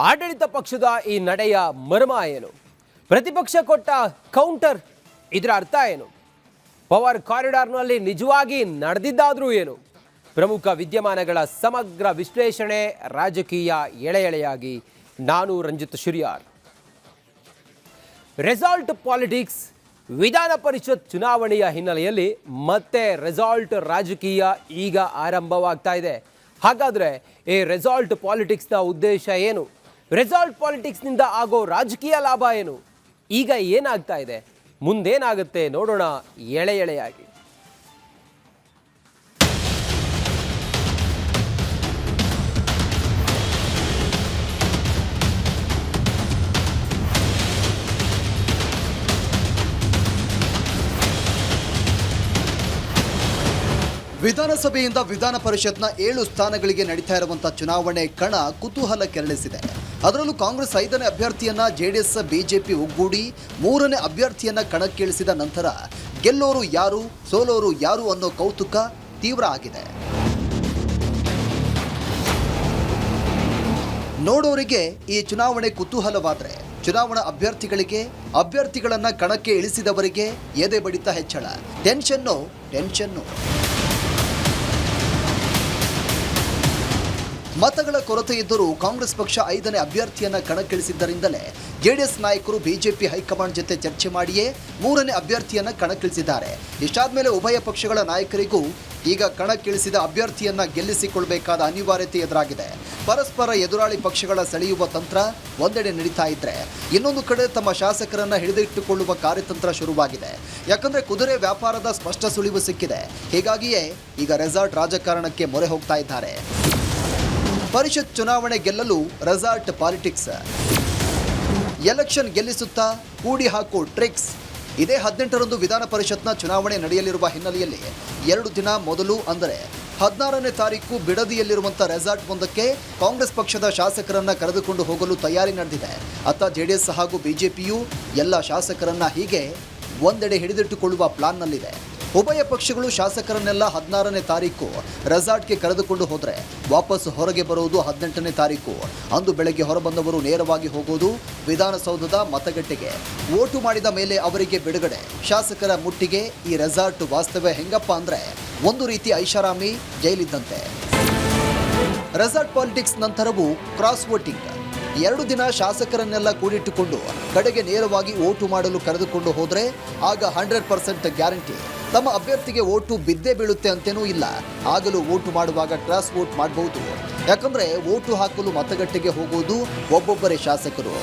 ಆಡಳಿತ ಪಕ್ಷದ ಈ ನಡೆಯ ಮರ್ಮ ಏನು? ಪ್ರತಿಪಕ್ಷ ಕೊಟ್ಟ ಕೌಂಟರ್ ಇದರ ಅರ್ಥ ಏನು? ಪವರ್ ಕಾರಿಡಾರ್ನಲ್ಲಿ ನಿಜವಾಗಿ ನಡೆದಿದ್ದಾದರೂ ಏನು? ಪ್ರಮುಖ ವಿದ್ಯಮಾನಗಳ ಸಮಗ್ರ ವಿಶ್ಲೇಷಣೆ ರಾಜಕೀಯ ಎಳೆಯಾಗಿ ನಾನು ರಂಜಿತ್ ಶಿರಿಯಾರ್. ರೆಸಾಲ್ಟ್ ಪಾಲಿಟಿಕ್ಸ್ ವಿಧಾನ ಪರಿಷತ್ ಚುನಾವಣೆಯ ಹಿನ್ನೆಲೆಯಲ್ಲಿ ಮತ್ತೆ ರೆಸಾಲ್ಟ್ ರಾಜಕೀಯ ಈಗ ಆರಂಭವಾಗ್ತಾ ಇದೆ. ಹಾಗಾದರೆ ಈ ರೆಸಾಲ್ಟ್ ಪಾಲಿಟಿಕ್ಸ್ನ ಉದ್ದೇಶ ಏನು? ರೆಸಾಲ್ಟ್ ಪಾಲಿಟಿಕ್ಸ್ನಿಂದ ಆಗೋ ರಾಜಕೀಯ ಲಾಭ ಏನು? ಈಗ ಏನಾಗ್ತಾ ಇದೆ, ಮುಂದೇನಾಗುತ್ತೆ ನೋಡೋಣ ಎಳೆಯಾಗಿ. ವಿಧಾನಸಭೆಯಿಂದ ವಿಧಾನ ಪರಿಷತ್ನ 7 ಸ್ಥಾನಗಳಿಗೆ ನಡೀತಾ ಇರುವಂತಹ ಚುನಾವಣೆ ಕಣ ಕುತೂಹಲ ಕೆರಳಿಸಿದೆ. ಅದರಲ್ಲೂ ಕಾಂಗ್ರೆಸ್ 5ನೇ ಅಭ್ಯರ್ಥಿಯನ್ನ ಜೆಡಿಎಸ್ ಬಿಜೆಪಿ ಒಗ್ಗೂಡಿ 3ನೇ ಅಭ್ಯರ್ಥಿಯನ್ನ ಕಣಕ್ಕಿಳಿಸಿದ ನಂತರ ಗೆಲ್ಲೋರು ಯಾರು ಸೋಲೋರು ಯಾರು ಅನ್ನೋ ಕೌತುಕ ತೀವ್ರ ಆಗಿದೆ. ನೋಡೋರಿಗೆ ಈ ಚುನಾವಣೆ ಕುತೂಹಲವಾದರೆ ಚುನಾವಣಾ ಅಭ್ಯರ್ಥಿಗಳನ್ನ ಕಣಕ್ಕೆ ಇಳಿಸಿದವರಿಗೆ ಎದೆ ಬಡಿತ ಹೆಚ್ಚಳ, ಟೆನ್ಷನ್ನು. ಮತಗಳ ಕೊರತೆ ಇದ್ದರೂ ಕಾಂಗ್ರೆಸ್ ಪಕ್ಷ 5ನೇ ಅಭ್ಯರ್ಥಿಯನ್ನ ಕಣಕ್ಕಿಳಿಸಿದ್ದರಿಂದಲೇ ಜೆಡಿಎಸ್ ನಾಯಕರು ಬಿಜೆಪಿ ಹೈಕಮಾಂಡ್ ಜೊತೆ ಚರ್ಚೆ ಮಾಡಿಯೇ 3ನೇ ಅಭ್ಯರ್ಥಿಯನ್ನ ಕಣಕ್ಕಿಳಿಸಿದ್ದಾರೆ. ಇಷ್ಟಾದ ಮೇಲೆ ಉಭಯ ಪಕ್ಷಗಳ ನಾಯಕರಿಗೂ ಈಗ ಕಣಕ್ಕಿಳಿಸಿದ ಅಭ್ಯರ್ಥಿಯನ್ನ ಗೆಲ್ಲಿಸಿಕೊಳ್ಬೇಕಾದ ಅನಿವಾರ್ಯತೆ ಎದುರಾಗಿದೆ. ಪರಸ್ಪರ ಎದುರಾಳಿ ಪಕ್ಷಗಳ ಸೆಳೆಯುವ ತಂತ್ರ ಒಂದೆಡೆ ನಡೀತಾ ಇದ್ರೆ, ಇನ್ನೊಂದು ಕಡೆ ತಮ್ಮ ಶಾಸಕರನ್ನ ಹಿಡಿದಿಟ್ಟುಕೊಳ್ಳುವ ಕಾರ್ಯತಂತ್ರ ಶುರುವಾಗಿದೆ. ಯಾಕಂದ್ರೆ ಕುದುರೆ ವ್ಯಾಪಾರದ ಸ್ಪಷ್ಟ ಸುಳಿವು ಸಿಕ್ಕಿದೆ. ಹೀಗಾಗಿಯೇ ಈಗ ರೆಸಾರ್ಟ್ ರಾಜಕಾರಣಕ್ಕೆ ಮೊರೆ ಹೋಗ್ತಾ ಇದ್ದಾರೆ. ಪರಿಷತ್ ಚುನಾವಣೆ ಗೆಲ್ಲಲು ರೆಸಾರ್ಟ್ ಪಾಲಿಟಿಕ್ಸ್, ಎಲೆಕ್ಷನ್ ಗೆಲ್ಲಿಸುತ್ತಾ ಕೂಡಿ ಹಾಕೋ ಟ್ರಿಕ್ಸ್. ಇದೇ 18ರಂದು ವಿಧಾನ ಪರಿಷತ್ನ ಚುನಾವಣೆ ನಡೆಯಲಿರುವ ಹಿನ್ನೆಲೆಯಲ್ಲಿ 2 ದಿನ ಮೊದಲು ಅಂದರೆ 16ನೇ ತಾರೀಕು ಬಿಡದಿಯಲ್ಲಿರುವಂಥ ರೆಸಾರ್ಟ್ ಒಂದಕ್ಕೆ ಕಾಂಗ್ರೆಸ್ ಪಕ್ಷದ ಶಾಸಕರನ್ನ ಕರೆದುಕೊಂಡು ಹೋಗಲು ತಯಾರಿ ನಡೆದಿದೆ. ಅತ್ತ ಜೆಡಿಎಸ್ ಹಾಗೂ ಬಿಜೆಪಿಯು ಎಲ್ಲ ಶಾಸಕರನ್ನ ಹೀಗೆ ಒಂದೆಡೆ ಹಿಡಿದಿಟ್ಟುಕೊಳ್ಳುವ ಪ್ಲಾನ್ನಲ್ಲಿದೆ. ಉಭಯ ಪಕ್ಷಗಳು ಶಾಸಕರನ್ನೆಲ್ಲ 16ನೇ ತಾರೀಕು ರೆಸಾರ್ಟ್ಗೆ ಕರೆದುಕೊಂಡು ಹೋದರೆ ವಾಪಸ್ ಹೊರಗೆ ಬರುವುದು 18ನೇ ತಾರೀಕು. ಅಂದು ಬೆಳಗ್ಗೆ ಹೊರಬಂದವರು ನೇರವಾಗಿ ಹೋಗೋದು ವಿಧಾನಸೌಧದ ಮತಗಟ್ಟೆಗೆ. ವೋಟು ಮಾಡಿದ ಮೇಲೆ ಅವರಿಗೆ ಬಿಡುಗಡೆ. ಶಾಸಕರ ಮುಟ್ಟಿಗೆ ಈ ರೆಸಾರ್ಟ್ ವಾಸ್ತವ್ಯ ಹೆಂಗಪ್ಪ ಅಂದರೆ ಒಂದು ರೀತಿ ಐಷಾರಾಮಿ ಜೈಲಿದ್ದಂತೆ. ರೆಸಾರ್ಟ್ ಪಾಲಿಟಿಕ್ಸ್ ನಂತರವೂ ಕ್ರಾಸ್ ವೋಟಿಂಗ್. 2 ದಿನ ಶಾಸಕರನ್ನೆಲ್ಲ ಕೂಡಿಟ್ಟುಕೊಂಡು ಕಡೆಗೆ ನೇರವಾಗಿ ವೋಟು ಮಾಡಲು ಕರೆದುಕೊಂಡು ಹೋದರೆ ಆಗ 100% ಗ್ಯಾರಂಟಿ ತಮ್ಮ ಅಭ್ಯರ್ಥಿಗೆ ವೋಟು ಬಿದ್ದೇ ಬೀಳುತ್ತೆ ಅಂತೇನೂ ಇಲ್ಲ. ಆಗಲೂ ವೋಟು ಮಾಡುವಾಗ ಕ್ರಾಸ್ ವೋಟ್ ಮಾಡಬಹುದು. ಯಾಕಂದ್ರೆ ವೋಟು ಹಾಕಲು ಮತಗಟ್ಟೆಗೆ ಹೋಗುವುದು ಒಬ್ಬೊಬ್ಬರೇ ಶಾಸಕರು.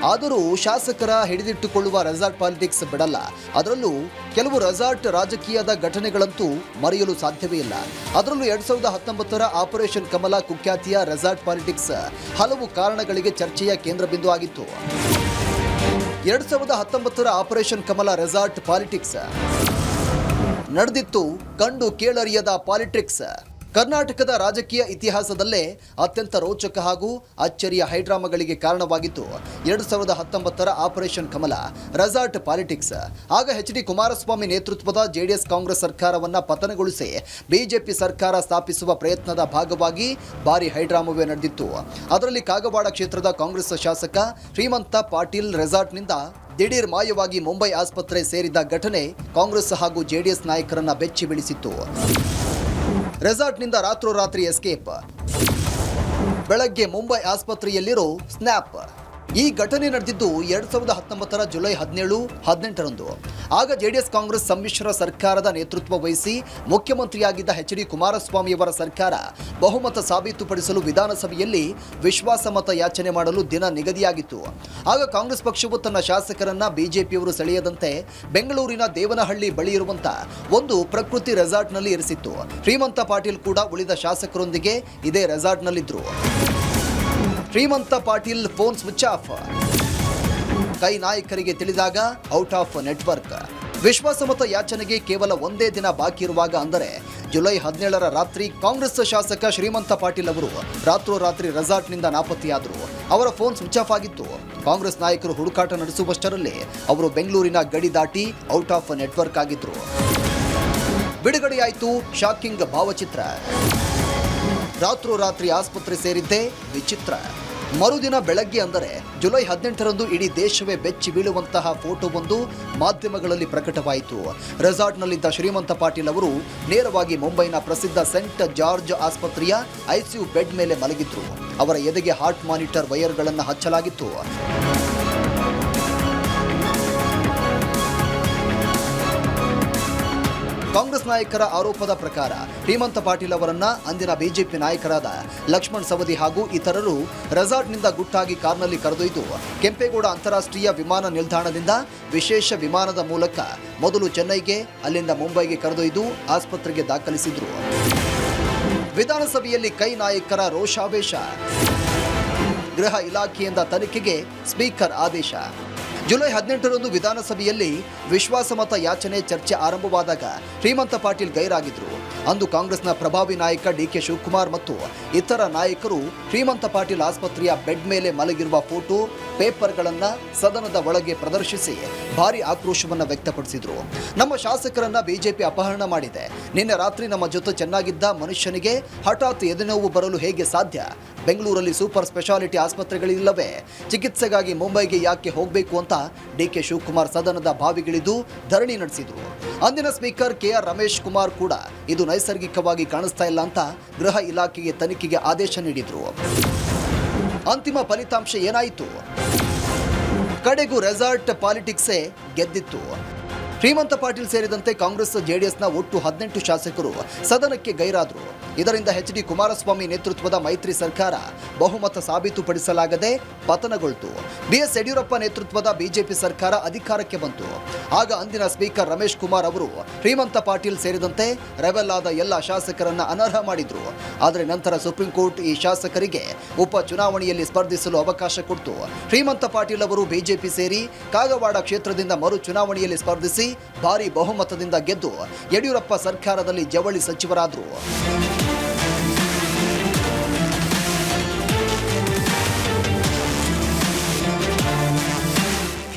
ಆದರೂ ಶಾಸಕರ ಹಿಡಿದಿಟ್ಟುಕೊಳ್ಳುವ ರೆಸಾರ್ಟ್ ಪಾಲಿಟಿಕ್ಸ್ ಬಿಡಲ್ಲ. ಅದರಲ್ಲೂ ಕೆಲವು ರೆಸಾರ್ಟ್ ರಾಜಕೀಯದ ಘಟನೆಗಳಂತೂ ಮರೆಯಲು ಸಾಧ್ಯವೇ ಇಲ್ಲ. ಅದರಲ್ಲೂ 2019ರ ಆಪರೇಷನ್ ಕಮಲ ಕುಖ್ಯಾತಿಯ ರೆಸಾರ್ಟ್ ಪಾಲಿಟಿಕ್ಸ್ ಹಲವು ಕಾರಣಗಳಿಗೆ ಚರ್ಚೆಯ ಕೇಂದ್ರ ಬಿಂದು ಆಗಿತ್ತು. 2019ರ ಆಪರೇಷನ್ ಕಮಲ ರೆಸಾರ್ಟ್ ಪಾಲಿಟಿಕ್ಸ್ ನಡೆದಿತ್ತು ಕಂಡು ಕೇಳರಿಯದ ಪಾಲಿಟಿಕ್ಸ್. ಕರ್ನಾಟಕದ ರಾಜಕೀಯ ಇತಿಹಾಸದಲ್ಲೇ ಅತ್ಯಂತ ರೋಚಕ ಹಾಗೂ ಅಚ್ಚರಿಯ ಹೈಡ್ರಾಮಾಗಳಿಗೆ ಕಾರಣವಾಗಿತ್ತು 2019ರ ಆಪರೇಷನ್ ಕಮಲ ರೆಸಾರ್ಟ್ ಪಾಲಿಟಿಕ್ಸ್. ಆಗ HD ಕುಮಾರಸ್ವಾಮಿ ನೇತೃತ್ವದ ಜೆಡಿಎಸ್ ಕಾಂಗ್ರೆಸ್ ಸರ್ಕಾರವನ್ನು ಪತನಗೊಳಿಸಿ ಬಿಜೆಪಿ ಸರ್ಕಾರ ಸ್ಥಾಪಿಸುವ ಪ್ರಯತ್ನದ ಭಾಗವಾಗಿ ಭಾರಿ ಹೈಡ್ರಾಮವೇ ನಡೆದಿತ್ತು. ಅದರಲ್ಲಿ ಕಾಗವಾಡ ಕ್ಷೇತ್ರದ ಕಾಂಗ್ರೆಸ್ ಶಾಸಕ ಶ್ರೀಮಂತ ಪಾಟೀಲ್ ರೆಸಾರ್ಟ್ನಿಂದ ದಿಢೀರ್ ಮಾಯವಾಗಿ ಮುಂಬೈ ಆಸ್ಪತ್ರೆ ಸೇರಿದ ಘಟನೆ ಕಾಂಗ್ರೆಸ್ ಹಾಗೂ ಜೆಡಿಎಸ್ ನಾಯಕರನ್ನ ಬೆಚ್ಚಿ ಬೀಳಿಸಿತ್ತು. ರೆಸಾರ್ಟ್ನಿಂದ ರಾತ್ರೋರಾತ್ರಿ ಎಸ್ಕೇಪ್, ಬೆಳಗ್ಗೆ ಮುಂಬೈ ಆಸ್ಪತ್ರೆಯಲ್ಲಿರೋ ಸ್ನ್ಯಾಪ್. ಈ ಘಟನೆ ನಡೆದಿದ್ದು 2019ರ ಜುಲೈ 17, 18ರಂದು. ಆಗ ಜೆಡಿಎಸ್ ಕಾಂಗ್ರೆಸ್ ಸಮ್ಮಿಶ್ರ ಸರ್ಕಾರದ ನೇತೃತ್ವ ವಹಿಸಿ ಮುಖ್ಯಮಂತ್ರಿಯಾಗಿದ್ದ HD ಕುಮಾರಸ್ವಾಮಿಯವರ ಸರ್ಕಾರ ಬಹುಮತ ಸಾಬೀತುಪಡಿಸಲು ವಿಧಾನಸಭೆಯಲ್ಲಿ ವಿಶ್ವಾಸಮತ ಯಾಚನೆ ಮಾಡಲು ದಿನ ನಿಗದಿಯಾಗಿತ್ತು. ಆಗ ಕಾಂಗ್ರೆಸ್ ಪಕ್ಷವು ತನ್ನ ಶಾಸಕರನ್ನ ಬಿಜೆಪಿಯವರು ಸೆಳೆಯದಂತೆ ಬೆಂಗಳೂರಿನ ದೇವನಹಳ್ಳಿ ಬಳಿ ಇರುವಂತ ಒಂದು ಪ್ರಕೃತಿ ರೆಸಾರ್ಟ್ನಲ್ಲಿ ಇರಿಸಿತ್ತು. ಶ್ರೀಮಂತ ಪಾಟೀಲ್ ಕೂಡ ಉಳಿದ ಶಾಸಕರೊಂದಿಗೆ ಇದೇ ರೆಸಾರ್ಟ್ನಲ್ಲಿದ್ದರು. Shrimant Patil phone switch off. ಕೈ ನಾಯಕರಿಗೆ ತಿಳಿದಾಗ ಔಟ್ ಆಫ್ ನೆಟ್ವರ್ಕ್. ವಿಶ್ವಾಸಮತ ಯಾಚನೆಗೆ ಕೇವಲ ಒಂದೇ ದಿನ ಬಾಕಿ ಇರುವಾಗ ಅಂದರೆ ಜುಲೈ 17ರ ರಾತ್ರಿ ಕಾಂಗ್ರೆಸ್ ಶಾಸಕ ಶ್ರೀಮಂತ ಪಾಟೀಲ್ ಅವರು ರಾತ್ರೋರಾತ್ರಿ ರೆಸಾರ್ಟ್ನಿಂದ ನಾಪತ್ತೆಯಾದರು. ಅವರ ಫೋನ್ ಸ್ವಿಚ್ ಆಫ್ ಆಗಿತ್ತು. ಕಾಂಗ್ರೆಸ್ ನಾಯಕರು ಹುಡುಕಾಟ ನಡೆಸುವಷ್ಟರಲ್ಲಿ ಅವರು ಬೆಂಗಳೂರಿನ ಗಡಿ ದಾಟಿ ಔಟ್ ಆಫ್ ನೆಟ್ವರ್ಕ್ ಆಗಿದ್ರು. ಬಿಡುಗಡೆಯಾಯಿತು ಶಾಕಿಂಗ್ ಭಾವಚಿತ್ರ. ರಾತ್ರೋರಾತ್ರಿ ಆಸ್ಪತ್ರೆ ಸೇರಿದ್ದೇ ವಿಚಿತ್ರ. ಮರುದಿನ ಬೆಳಗ್ಗೆ ಅಂದರೆ ಜುಲೈ 18ರಂದು ಇಡೀ ದೇಶವೇ ಬೆಚ್ಚಿ ಬೀಳುವಂತಹ ಫೋಟೋವೊಂದು ಮಾಧ್ಯಮಗಳಲ್ಲಿ ಪ್ರಕಟವಾಯಿತು. ರೆಸಾರ್ಟ್ನಲ್ಲಿದ್ದ ಶ್ರೀಮಂತ ಪಾಟೀಲ್ ಅವರು ನೇರವಾಗಿ ಮುಂಬೈನ ಪ್ರಸಿದ್ಧ ಸೆಂಟ್ ಜಾರ್ಜ್ ಆಸ್ಪತ್ರೆಯ ಐಸಿಯು ಬೆಡ್ ಮೇಲೆ ಮಲಗಿದ್ರು. ಅವರ ಎದೆಗೆ ಹಾರ್ಟ್ ಮಾನಿಟರ್ ವೈರ್ಗಳನ್ನು ಹಚ್ಚಲಾಗಿತ್ತು. ಕಾಂಗ್ರೆಸ್ ನಾಯಕರ ಆರೋಪದ ಪ್ರಕಾರ ಶ್ರೀಮಂತ ಪಾಟೀಲ್ ಅವರನ್ನ ಅಂದಿನ ಬಿಜೆಪಿ ನಾಯಕರಾದ ಲಕ್ಷ್ಮಣ್ ಸವದಿ ಹಾಗೂ ಇತರರು ರೆಸಾರ್ಟ್ನಿಂದ ಗುಟ್ಟಾಗಿ ಕಾರ್ನಲ್ಲಿ ಕರೆದೊಯ್ದು ಕೆಂಪೇಗೌಡ ಅಂತಾರಾಷ್ಟ್ರೀಯ ವಿಮಾನ ನಿಲ್ದಾಣದಿಂದ ವಿಶೇಷ ವಿಮಾನದ ಮೂಲಕ ಮೊದಲು ಚೆನ್ನೈಗೆ, ಅಲ್ಲಿಂದ ಮುಂಬೈಗೆ ಕರೆದೊಯ್ದು ಆಸ್ಪತ್ರೆಗೆ ದಾಖಲಿಸಿದ್ರು. ವಿಧಾನಸಭೆಯಲ್ಲಿ ಕೈ ನಾಯಕರ ರೋಷಾವೇಶ. ಗೃಹ ಇಲಾಖೆಯಿಂದ ತನಿಖೆಗೆ ಸ್ಪೀಕರ್ ಆದೇಶ. ಜುಲೈ 18ರಂದು ವಿಧಾನಸಭೆಯಲ್ಲಿ ವಿಶ್ವಾಸಮತ ಯಾಚನೆ ಚರ್ಚೆ ಆರಂಭವಾದಾಗ ಶ್ರೀಮಂತ ಪಾಟೀಲ್ ಗೈರಾಗಿದ್ರು. ಅಂದು ಕಾಂಗ್ರೆಸ್ನ ಪ್ರಭಾವಿ ನಾಯಕ ಡಿಕೆ ಶಿವಕುಮಾರ್ ಮತ್ತು ಇತರ ನಾಯಕರು ಶ್ರೀಮಂತ ಪಾಟೀಲ್ ಆಸ್ಪತ್ರೆಯ ಬೆಡ್ ಮೇಲೆ ಮಲಗಿರುವ ಫೋಟೋ, ಪೇಪರ್ಗಳನ್ನು ಸದನದ ಒಳಗೆ ಪ್ರದರ್ಶಿಸಿ ಭಾರಿ ಆಕ್ರೋಶವನ್ನು ವ್ಯಕ್ತಪಡಿಸಿದ್ರು. ನಮ್ಮ ಶಾಸಕರನ್ನ ಬಿಜೆಪಿ ಅಪಹರಣ ಮಾಡಿದೆ. ನಿನ್ನೆ ರಾತ್ರಿ ನಮ್ಮ ಜೊತೆ ಚೆನ್ನಾಗಿದ್ದ ಮನುಷ್ಯನಿಗೆ ಹಠಾತ್ ಎದೆನೋವು ಬರಲು ಹೇಗೆ ಸಾಧ್ಯ? ಬೆಂಗಳೂರಲ್ಲಿ ಸೂಪರ್ ಸ್ಪೆಷಾಲಿಟಿ ಆಸ್ಪತ್ರೆಗಳಿಲ್ಲವೇ? ಚಿಕಿತ್ಸೆಗಾಗಿ ಮುಂಬೈಗೆ ಯಾಕೆ ಹೋಗಬೇಕು ಅಂತ ಡಿಕೆ ಶಿವಕುಮಾರ್ ಸದನದ ಬಾವಿಗಿಳಿದು ಧರಣಿ ನಡೆಸಿದ್ರು. ಅಂದಿನ ಸ್ಪೀಕರ್ ಕೆಆರ್ ರಮೇಶ್ ಕುಮಾರ್ ಕೂಡ ಇದು ನೈಸರ್ಗಿಕವಾಗಿ ಕಾಣಿಸ್ತಾ ಇಲ್ಲ ಅಂತ ಗೃಹ ಇಲಾಖೆಗೆ ತನಿಖೆಗೆ ಆದೇಶ ನೀಡಿದ್ರು. ಅಂತಿಮ ಫಲಿತಾಂಶ ಏನಾಯಿತು? ಕಡೆಗೂ ರೆಸಾರ್ಟ್ ಪಾಲಿಟಿಕ್ಸೇ ಗೆದ್ದಿತ್ತು. ಶ್ರೀಮಂತ ಪಾಟೀಲ್ ಸೇರಿದಂತೆ ಕಾಂಗ್ರೆಸ್ ಜೆಡಿಎಸ್ನ ಒಟ್ಟು 18 ಶಾಸಕರು ಸದನಕ್ಕೆ ಗೈರಾದರು. ಇದರಿಂದ ಎಚ್.ಡಿ. ಕುಮಾರಸ್ವಾಮಿ ನೇತೃತ್ವದ ಮೈತ್ರಿ ಸರ್ಕಾರ ಬಹುಮತ ಸಾಬೀತುಪಡಿಸಲಾಗದೆ ಪತನಗೊಳ್ತು. ಬಿ.ಎಸ್. ಯಡಿಯೂರಪ್ಪ ನೇತೃತ್ವದ ಬಿಜೆಪಿ ಸರ್ಕಾರ ಅಧಿಕಾರಕ್ಕೆ ಬಂತು. ಆಗ ಅಂದಿನ ಸ್ಪೀಕರ್ ರಮೇಶ್ ಕುಮಾರ್ ಅವರು ಶ್ರೀಮಂತ ಪಾಟೀಲ್ ಸೇರಿದಂತೆ ರೆಬೆಲ್ ಆದ ಎಲ್ಲ ಶಾಸಕರನ್ನ ಅನರ್ಹ ಮಾಡಿದ್ರು. ಆದರೆ ನಂತರ ಸುಪ್ರೀಂ ಕೋರ್ಟ್ ಈ ಶಾಸಕರಿಗೆ ಉಪ ಚುನಾವಣೆಯಲ್ಲಿ ಸ್ಪರ್ಧಿಸಲು ಅವಕಾಶ ಕೊಡ್ತು. ಶ್ರೀಮಂತ ಪಾಟೀಲ್ ಅವರು ಬಿಜೆಪಿ ಸೇರಿ ಕಾಗವಾಡ ಕ್ಷೇತ್ರದಿಂದ ಮರು ಚುನಾವಣೆಯಲ್ಲಿ ಸ್ಪರ್ಧಿಸಿ ಭಾರಿ ಬಹುಮತದಿಂದ ಗೆದ್ದು ಯಡಿಯೂರಪ್ಪ ಸರ್ಕಾರದಲ್ಲಿ ಜವಳಿ ಸಚಿವರಾದರು.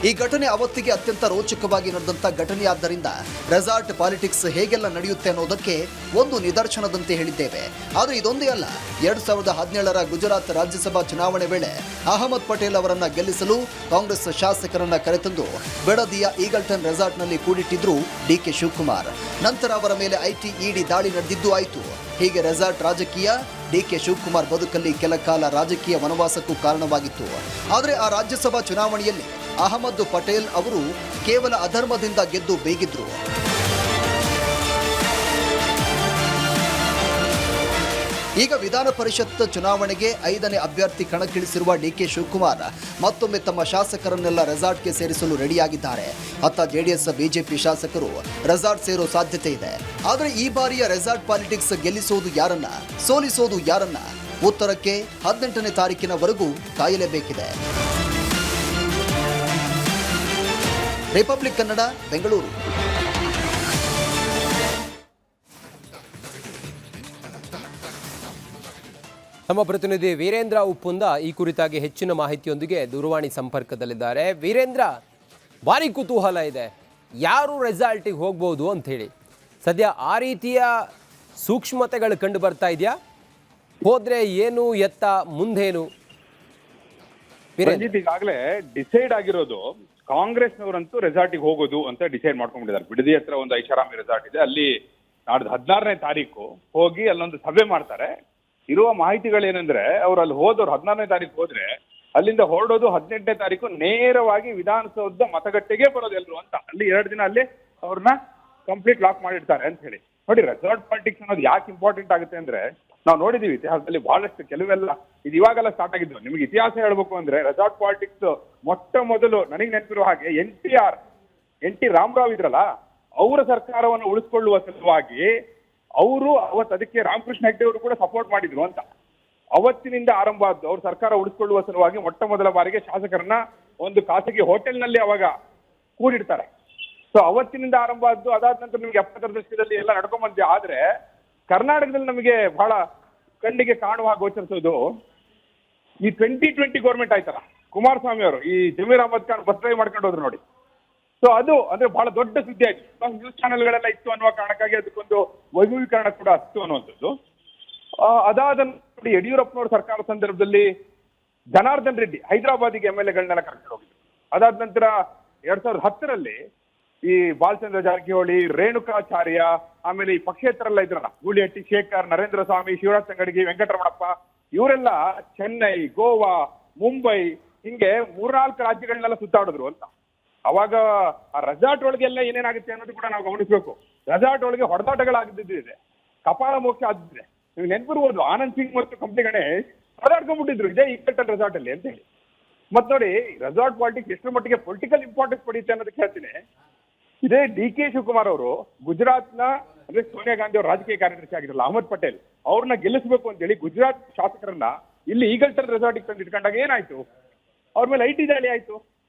ಈ ಘಟನೆ ಅವತ್ತಿಗೆ ಅತ್ಯಂತ ರೋಚಕವಾಗಿ ನಡೆದಂತ ಘಟನೆಯಾದ್ದರಿಂದ ರೆಸಾರ್ಟ್ ಪಾಲಿಟಿಕ್ಸ್ ಹೇಗೆಲ್ಲ ನಡೆಯುತ್ತೆ ಅನ್ನೋದಕ್ಕೆ ಒಂದು ನಿದರ್ಶನದಂತೆ ಹೇಳಿದ್ದೇವೆ. ಆದರೆ ಇದೊಂದೇ ಅಲ್ಲ. 2017ರ ಗುಜರಾತ್ ರಾಜ್ಯಸಭಾ ಚುನಾವಣೆ ವೇಳೆ ಅಹಮದ್ ಪಟೇಲ್ ಅವರನ್ನ ಗೆಲ್ಲಿಸಲು ಕಾಂಗ್ರೆಸ್ ಶಾಸಕರನ್ನ ಕರೆತಂದು ಬೆಡದಿಯ ಈಗಲ್ಟನ್ ರೆಸಾರ್ಟ್ನಲ್ಲಿ ಕೂಡಿಟ್ಟಿದ್ರು ಡಿಕೆ ಶಿವಕುಮಾರ್. ನಂತರ ಅವರ ಮೇಲೆ ಐಟಿ ಇಡಿ ದಾಳಿ ನಡೆದಿದ್ದು ಆಯಿತು. ಹೀಗೆ ರೆಸಾರ್ಟ್ ರಾಜಕೀಯ ಡಿಕೆ ಶಿವಕುಮಾರ್ ಬದುಕಲ್ಲಿ ಕೆಲ ಕಾಲ ರಾಜಕೀಯ ವನವಾಸಕ್ಕೂ ಕಾರಣವಾಗಿತ್ತು. ಆದರೆ ಆ ರಾಜ್ಯಸಭಾ ಚುನಾವಣೆಯಲ್ಲಿ ಅಹಮದ್ ಪಟೇಲ್ ಅವರು ಕೇವಲ ಅಧರ್ಮದಿಂದ ಗೆದ್ದು ಬೇಗಿದ್ರು. ಈಗ ವಿಧಾನ ಪರಿಷತ್ ಚುನಾವಣೆಗೆ 5ನೇ ಅಭ್ಯರ್ಥಿ ಕಣಕ್ಕಿಳಿಸಿರುವ ಡಿಕೆ ಶಿವಕುಮಾರ್ ಮತ್ತೊಮ್ಮೆ ತಮ್ಮ ಶಾಸಕರನ್ನೆಲ್ಲ ರೆಸಾರ್ಟ್ಗೆ ಸೇರಿಸಲು ರೆಡಿಯಾಗಿದ್ದಾರೆ. ಅತ್ತ ಜೆಡಿಎಸ್ ಬಿಜೆಪಿ ಶಾಸಕರು ರೆಸಾರ್ಟ್ ಸೇರೋ ಸಾಧ್ಯತೆ ಇದೆ. ಆದರೆ ಈ ಬಾರಿಯ ರೆಸಾರ್ಟ್ ಪಾಲಿಟಿಕ್ಸ್ ಗೆಲ್ಲಿಸೋದು ಯಾರನ್ನ, ಸೋಲಿಸೋದು ಯಾರನ್ನ? ಉತ್ತರಕ್ಕೆ 18ನೇ ತಾರೀಕಿನವರೆಗೂ ಕಾಯಲೇಬೇಕಿದೆ. ರಿಪಬ್ಲಿಕ್ ಕನ್ನಡ, ಬೆಂಗಳೂರು. ನಮ್ಮ ಪ್ರತಿನಿಧಿ ವೀರೇಂದ್ರ ಉಪ್ಪುಂದ ಈ ಕುರಿತಾಗಿ ಹೆಚ್ಚಿನ ಮಾಹಿತಿಯೊಂದಿಗೆ ದೂರವಾಣಿ ಸಂಪರ್ಕದಲ್ಲಿದ್ದಾರೆ. ವೀರೇಂದ್ರ, ಭಾರಿ ಕುತೂಹಲ ಇದೆ, ಯಾರು ರೆಸಾರ್ಟಿಗೆ ಹೋಗ್ಬೋದು ಅಂತ ಹೇಳಿ. ಸದ್ಯ ಆ ರೀತಿಯ ಸೂಕ್ಷ್ಮತೆಗಳು ಕಂಡು ಬರ್ತಾ ಇದೆಯಾ? ಹೋದ್ರೆ ಏನು, ಎತ್ತ, ಮುಂದೇನು? ಈಗಾಗಲೇ ಡಿಸೈಡ್ ಆಗಿರೋದು, ಕಾಂಗ್ರೆಸ್ನವರಂತೂ ರೆಸಾರ್ಟಿಗೆ ಹೋಗೋದು ಅಂತ ಡಿಸೈಡ್ ಮಾಡ್ಕೊಂಡಿದ್ದಾರೆ. ಬಿಡದಿ ಹತ್ರ ಒಂದು ಐಷಾರಾಮಿ ರೆಸಾರ್ಟ್ ಇದೆ, ಅಲ್ಲಿ ನಾಡ್ದು 16ನೇ ತಾರೀಕು ಹೋಗಿ ಅಲ್ಲೊಂದು ಸಭೆ ಮಾಡ್ತಾರೆ. ಇರುವ ಮಾಹಿತಿಗಳೇನೆಂದ್ರೆ, ಅವ್ರು ಅಲ್ಲಿ ಹೋದವ್ರು 16ನೇ ತಾರೀಕು ಹೋದ್ರೆ ಅಲ್ಲಿಂದ ಹೊರಡೋದು 18ನೇ ತಾರೀಕು ನೇರವಾಗಿ ವಿಧಾನಸೌಧದ ಮತಗಟ್ಟೆಗೆ ಬರೋದು ಎಲ್ರು ಅಂತ. ಅಲ್ಲಿ 2 ದಿನ ಅಲ್ಲಿ ಅವ್ರನ್ನ ಕಂಪ್ಲೀಟ್ ಲಾಕ್ ಮಾಡಿರ್ತಾರೆ ಅಂತ ಹೇಳಿ. ನೋಡಿ, ರೆಸಾರ್ಟ್ ಪಾಲಿಟಿಕ್ಸ್ ಅನ್ನೋದು ಯಾಕೆ ಇಂಪಾರ್ಟೆಂಟ್ ಆಗುತ್ತೆ ಅಂದ್ರೆ, ನಾವು ನೋಡಿದೀವಿ ಇತಿಹಾಸದಲ್ಲಿ ಬಹಳಷ್ಟು, ಕೆಲವೆಲ್ಲ ಇದು ಇವಾಗೆಲ್ಲ ಸ್ಟಾರ್ಟ್ ಆಗಿದ್ವು. ನಿಮ್ಗೆ ಇತಿಹಾಸ ಹೇಳ್ಬೇಕು ಅಂದ್ರೆ, ರೆಸಾರ್ಟ್ ಪಾಲಿಟಿಕ್ಸ್ ಮೊಟ್ಟ ಮೊದಲು ನನಗೆ ನೆನಪಿರುವ ಹಾಗೆ ಎನ್ ಟಿ ರಾಮರಾವ್ ಇದ್ರಲ್ಲ, ಅವರ ಸರ್ಕಾರವನ್ನು ಉಳಿಸ್ಕೊಳ್ಳುವ ಸಲುವಾಗಿ ಅವರು ಅವತ್ತು ಅದಕ್ಕೆ ರಾಮಕೃಷ್ಣ ಹೆಗ್ಡೆ ಅವರು ಕೂಡ ಸಪೋರ್ಟ್ ಮಾಡಿದ್ರು ಅಂತ. ಅವತ್ತಿನಿಂದ ಆರಂಭ ಆದ್ದು. ಅವ್ರ ಸರ್ಕಾರ ಉಳಿಸ್ಕೊಳ್ಳುವ ಸಲುವಾಗಿ ಮೊಟ್ಟ ಮೊದಲ ಬಾರಿಗೆ ಶಾಸಕರನ್ನ ಒಂದು ಖಾಸಗಿ ಹೋಟೆಲ್ನಲ್ಲಿ ಅವಾಗ ಕೂಡಿಡ್ತಾರೆ. ಸೊ ಅವತ್ತಿನಿಂದ ಆರಂಭ ಆದ್ದು. ಅದಾದ ನಂತರ ನಿಮ್ಗೆ 70ರ ದಶಕದಲ್ಲಿ ಎಲ್ಲ ನಡ್ಕೊಂಡ್ ಬಂದಿದೆ. ಆದ್ರೆ ಕರ್ನಾಟಕದಲ್ಲಿ ನಮಗೆ ಬಹಳ ಕಣ್ಣಿಗೆ ಕಾಣುವ ಗೋಚರಿಸೋದು ಈ 2020 ಗೌರ್ಮೆಂಟ್ ಆಯ್ತಲ್ಲ, ಕುಮಾರಸ್ವಾಮಿ ಅವರು ಈ ಜಮೀರ್ ಅಹಮದ್ ಖಾನ್ ಬಸ್ ಡ್ರೈವ್ ಮಾಡ್ಕೊಂಡು ಹೋದ್ರು ನೋಡಿ. ಸೊ ಅದು ಅಂದ್ರೆ ಬಹಳ ದೊಡ್ಡ ಸುದ್ದಿ ಆಯ್ತು. ನ್ಯೂಸ್ ಚಾನೆಲ್ಗಳೆಲ್ಲ ಇತ್ತು ಅನ್ನುವ ಕಾರಣಕ್ಕಾಗಿ ಅದಕ್ಕೊಂದು ವೈಭವೀಕರಣ ಕೂಡ ಅಷ್ಟು ಅನ್ನುವಂಥದ್ದು. ಅದಾದ ನೋಡಿ ಯಡಿಯೂರಪ್ಪನವ್ರ ಸರ್ಕಾರ ಸಂದರ್ಭದಲ್ಲಿ ಜನಾರ್ದನ್ ರೆಡ್ಡಿ ಹೈದರಾಬಾದಿಗೆ MLA-ಗಳನ್ನೆಲ್ಲ ಕರ್ಕೊಂಡು ಹೋಗಿದ್ರು. ಅದಾದ ನಂತರ 2010ರಲ್ಲಿ ಈ ಬಾಲಚಂದ್ರ ಜಾರಕಿಹೊಳಿ, ರೇಣುಕಾಚಾರ್ಯ, ಆಮೇಲೆ ಈ ಪಕ್ಷೇತರೆಲ್ಲ ಇದ್ರಲ್ಲ, ಗೂಳಿಹಟ್ಟಿ ಶೇಖರ್, ನರೇಂದ್ರ ಸ್ವಾಮಿ, ಶಿವರಾಜ್ ತಂಗಡಗಿ, ವೆಂಕಟರಮಣಪ್ಪ, ಇವರೆಲ್ಲ ಚೆನ್ನೈ, ಗೋವಾ, ಮುಂಬೈ ಹಿಂಗೆ 3-4 ರಾಜ್ಯಗಳನ್ನೆಲ್ಲ ಸುತ್ತಾಡಿದ್ರು ಅಂತ. ಅವಾಗ ಆ ರೆಸಾರ್ಟ್ ಒಳಗೆಲ್ಲ ಏನೇನಾಗುತ್ತೆ ಅನ್ನೋದು ಕೂಡ ನಾವು ಗಮನಿಸಬೇಕು. ರೆಸಾರ್ಟ್ ಒಳಗೆ ಹೊಡೆದಾಟಗಳಾಗಿದ್ದಿದೆ, ಕಪಾಳ ಮೋಕ್ಷ ಆಗಿದ್ರೆ ನೀವು ನೆನ್ಪಿರ್ಬೋದು. ಆನಂದ್ ಸಿಂಗ್ ಮತ್ತು ಕಂಪ್ನಿ ಗಣೇಶ್ ಹೊಡೆದಾಡ್ಕೊಂಡ್ಬಿಟ್ಟಿದ್ರು ಇದೇ ಈಕ್ವಲ್ಟನ್ ರೆಸಾರ್ಟ್ ಅಲ್ಲಿ ಅಂತ ಹೇಳಿ. ಮತ್ ನೋಡಿ ರೆಸಾರ್ಟ್ ಪಾಲಿಟಿಕ್ಸ್ ಎಷ್ಟು ಮಟ್ಟಿಗೆ ಪೊಲಿಟಿಕಲ್ ಇಂಪಾರ್ಟೆನ್ಸ್ ಪಡೆಯುತ್ತೆ ಅನ್ನೋದಕ್ಕೆ ಹೇಳ್ತೀನಿ. ಇದೇ DK ಶಿವಕುಮಾರ್ ಅವರು ಗುಜರಾತ್ನ ಅಂದ್ರೆ ಸೋನಿಯಾ ಗಾಂಧಿ ಅವರು ರಾಜಕೀಯ ಕಾರ್ಯದರ್ಶಿ ಆಗಿರಲ್ಲ ಅಹಮದ್ ಪಟೇಲ್ ಅವ್ರನ್ನ ಗೆಲ್ಲಿಸಬೇಕು ಅಂತ ಹೇಳಿ ಗುಜರಾತ್ ಶಾಸಕರನ್ನ ಇಲ್ಲಿ ಈಗಲ್ಟನ್ ರೆಸಾರ್ಟ್ ತಂದು ಇಟ್ಕೊಂಡಾಗ ಏನಾಯ್ತು, ಅವ್ರ ಮೇಲೆ IT ದಾಳಿ ಆಯ್ತು.